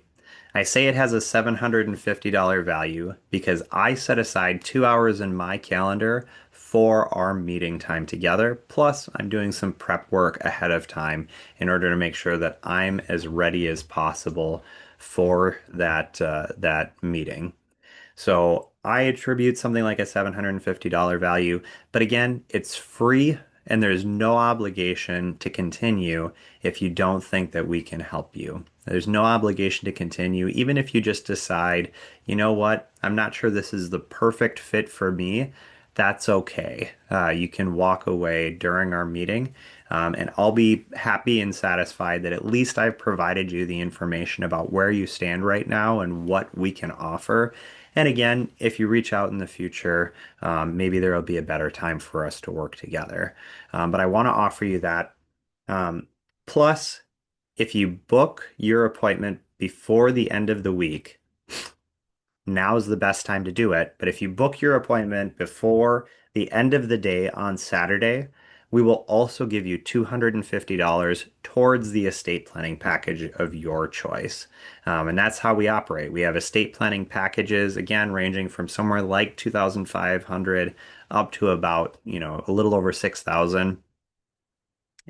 I say it has a $750 value because I set aside 2 hours in my calendar for our meeting time together. Plus, I'm doing some prep work ahead of time in order to make sure that I'm as ready as possible for that meeting. So I attribute something like a $750 value, but again, it's free and there's no obligation to continue if you don't think that we can help you. There's no obligation to continue, even if you just decide, you know what, I'm not sure this is the perfect fit for me. That's okay. You can walk away during our meeting, and I'll be happy and satisfied that at least I've provided you the information about where you stand right now and what we can offer. And again, if you reach out in the future, maybe there will be a better time for us to work together. But I want to offer you that. Um, Plus, if you book your appointment before the end of the week, now's the best time to do it. But if you book your appointment before the end of the day on Saturday, we will also give you $250 towards the estate planning package of your choice. And that's how we operate. We have estate planning packages, again, ranging from somewhere like 2,500 up to about, a little over 6,000.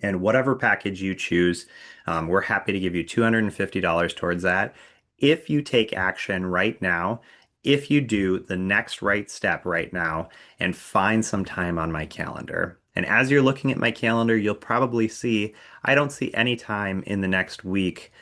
And whatever package you choose, we're happy to give you $250 towards that. If you take action right now, if you do the next right step right now and find some time on my calendar. And as you're looking at my calendar, you'll probably see I don't see any time in the next week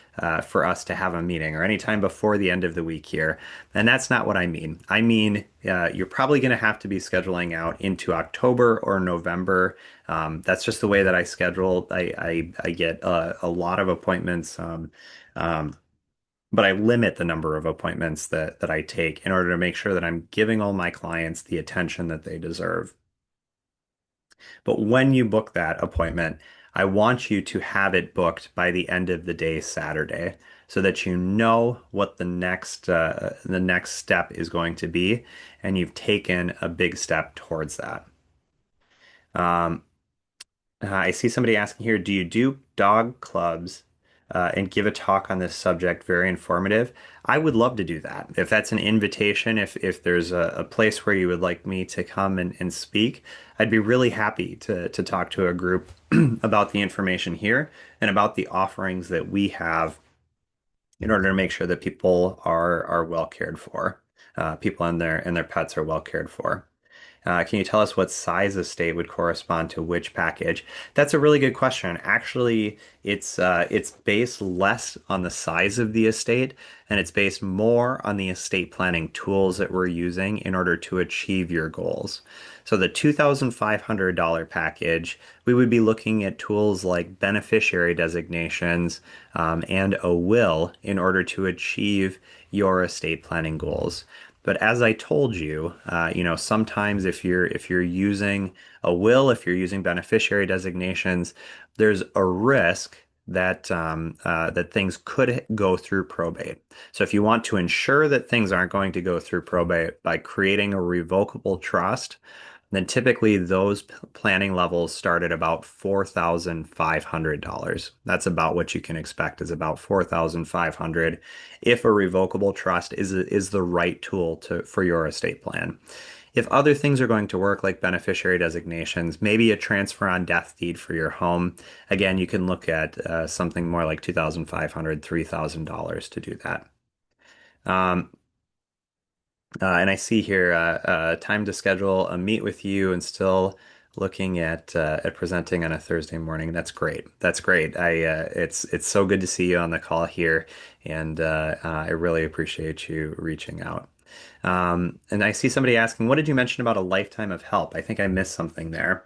for us to have a meeting or any time before the end of the week here. And that's not what I mean. I mean, you're probably going to have to be scheduling out into October or November. That's just the way that I schedule. I get a lot of appointments, um, but I limit the number of appointments that I take in order to make sure that I'm giving all my clients the attention that they deserve. But when you book that appointment, I want you to have it booked by the end of the day Saturday so that you know what the next step is going to be and you've taken a big step towards that. Um, I see somebody asking here, do you do dog clubs and give a talk on this subject? Very informative. I would love to do that. If that's an invitation, if there's a place where you would like me to come and speak, I'd be really happy to talk to a group about the information here and about the offerings that we have in order to make sure that people are well cared for. People and their pets are well cared for. Can you tell us what size estate would correspond to which package? That's a really good question. Actually, it's based less on the size of the estate, and it's based more on the estate planning tools that we're using in order to achieve your goals. So the $2,500 package, we would be looking at tools like beneficiary designations, and a will in order to achieve your estate planning goals. But as I told you, sometimes if you're using a will, if you're using beneficiary designations, there's a risk that things could go through probate. So if you want to ensure that things aren't going to go through probate by creating a revocable trust, then typically those planning levels start at about $4,500. That's about what you can expect is about 4,500 if a revocable trust is the right tool for your estate plan. If other things are going to work, like beneficiary designations, maybe a transfer on death deed for your home, again, you can look at something more like $2,500, $3,000 to do that. Um, and I see here time to schedule a meet with you and still looking at presenting on a Thursday morning. That's great. That's great. It's so good to see you on the call here, and I really appreciate you reaching out. And I see somebody asking, what did you mention about a lifetime of help? I think I missed something there.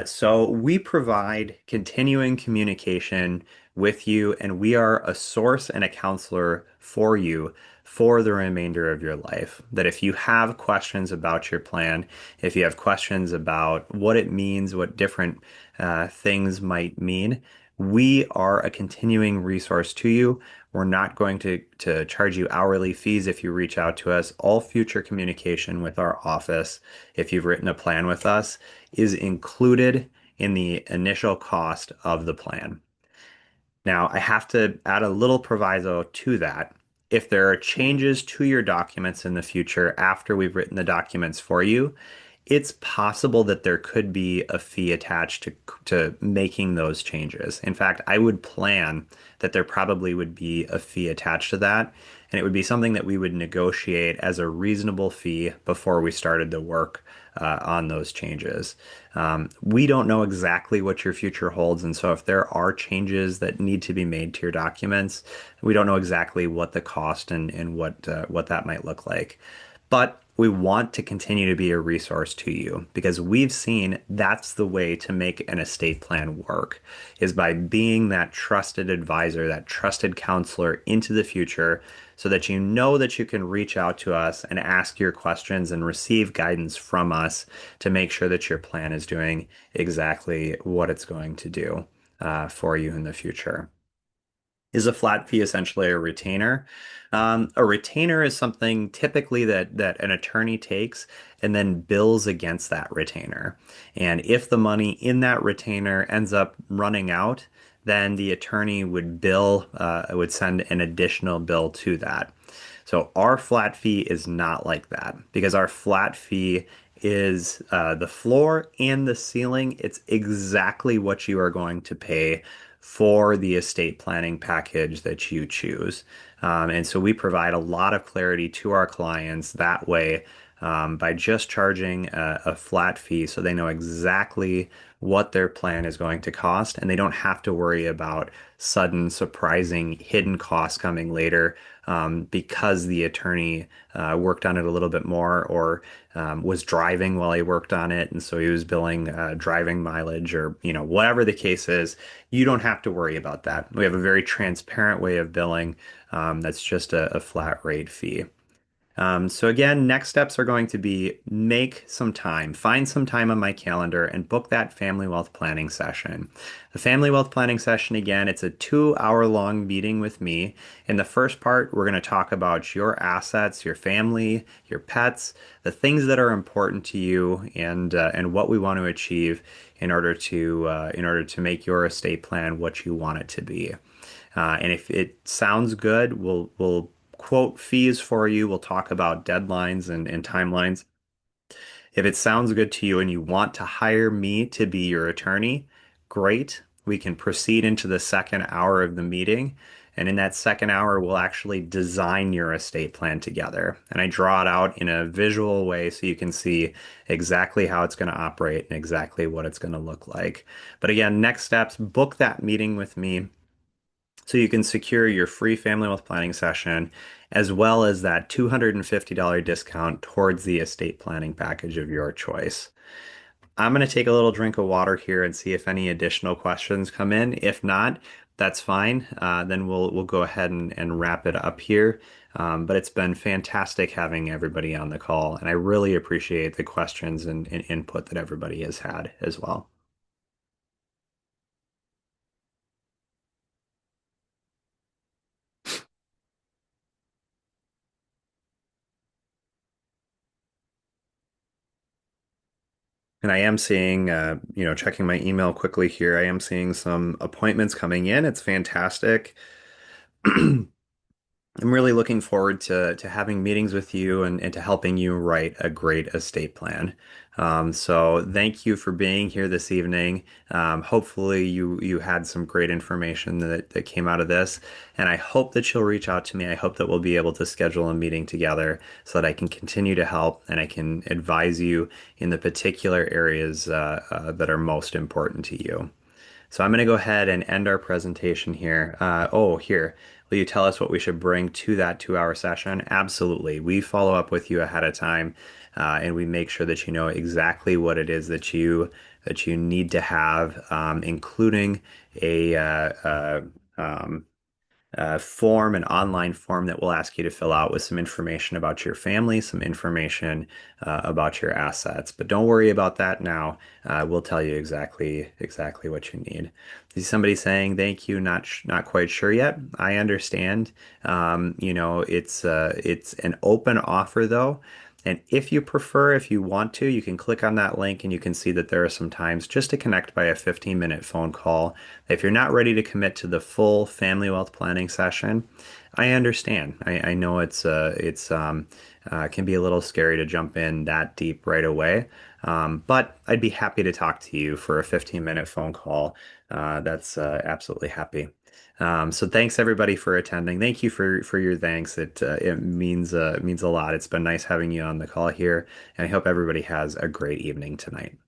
So we provide continuing communication with you, and we are a source and a counselor for you for the remainder of your life. That if you have questions about your plan, if you have questions about what it means, what different things might mean, we are a continuing resource to you. We're not going to charge you hourly fees if you reach out to us. All future communication with our office, if you've written a plan with us, is included in the initial cost of the plan. Now, I have to add a little proviso to that. If there are changes to your documents in the future after we've written the documents for you, it's possible that there could be a fee attached to making those changes. In fact, I would plan that there probably would be a fee attached to that, and it would be something that we would negotiate as a reasonable fee before we started the work on those changes. We don't know exactly what your future holds, and so if there are changes that need to be made to your documents, we don't know exactly what the cost and what that might look like. But we want to continue to be a resource to you because we've seen that's the way to make an estate plan work is by being that trusted advisor, that trusted counselor into the future so that you know that you can reach out to us and ask your questions and receive guidance from us to make sure that your plan is doing exactly what it's going to do for you in the future. Is a flat fee essentially a retainer? A retainer is something typically that an attorney takes and then bills against that retainer. And if the money in that retainer ends up running out, then the attorney would send an additional bill to that. So our flat fee is not like that because our flat fee is the floor and the ceiling. It's exactly what you are going to pay for the estate planning package that you choose. And so we provide a lot of clarity to our clients that way by just charging a flat fee so they know exactly what their plan is going to cost and they don't have to worry about sudden, surprising, hidden costs coming later because the attorney worked on it a little bit more or was driving while he worked on it. And so he was billing driving mileage or, whatever the case is, you don't have to worry about that. We have a very transparent way of billing that's just a flat rate fee. So again, next steps are going to be make some time, find some time on my calendar and book that family wealth planning session. The family wealth planning session, again, it's a 2 hour long meeting with me. In the first part, we're going to talk about your assets, your family, your pets, the things that are important to you and what we want to achieve in order to make your estate plan what you want it to be. And if it sounds good, we'll quote fees for you. We'll talk about deadlines and timelines. If it sounds good to you and you want to hire me to be your attorney, great. We can proceed into the second hour of the meeting. And in that second hour, we'll actually design your estate plan together. And I draw it out in a visual way so you can see exactly how it's going to operate and exactly what it's going to look like. But again, next steps, book that meeting with me so you can secure your free family wealth planning session as well as that $250 discount towards the estate planning package of your choice. I'm going to take a little drink of water here and see if any additional questions come in. If not, that's fine. Then we'll go ahead and wrap it up here. But it's been fantastic having everybody on the call, and I really appreciate the questions and input that everybody has had as well. And I am seeing, checking my email quickly here, I am seeing some appointments coming in. It's fantastic. I'm really looking forward to having meetings with you and to helping you write a great estate plan. So thank you for being here this evening. Hopefully you had some great information that came out of this, and I hope that you'll reach out to me. I hope that we'll be able to schedule a meeting together so that I can continue to help and I can advise you in the particular areas that are most important to you. So I'm going to go ahead and end our presentation here. Here. Will you tell us what we should bring to that 2 hour session? Absolutely. We follow up with you ahead of time, and we make sure that you know exactly what it is that you need to have, including a form, an online form that we'll ask you to fill out with some information about your family, some information about your assets. But don't worry about that now. We'll tell you exactly what you need. Is somebody saying thank you? Not quite sure yet. I understand. It's an open offer though. And if you prefer, if you want to, you can click on that link and you can see that there are some times just to connect by a 15-minute phone call. If you're not ready to commit to the full family wealth planning session, I understand. I know it's can be a little scary to jump in that deep right away. But I'd be happy to talk to you for a 15-minute phone call. That's absolutely happy. So thanks everybody for attending. Thank you for your thanks. It means a lot. It's been nice having you on the call here, and I hope everybody has a great evening tonight.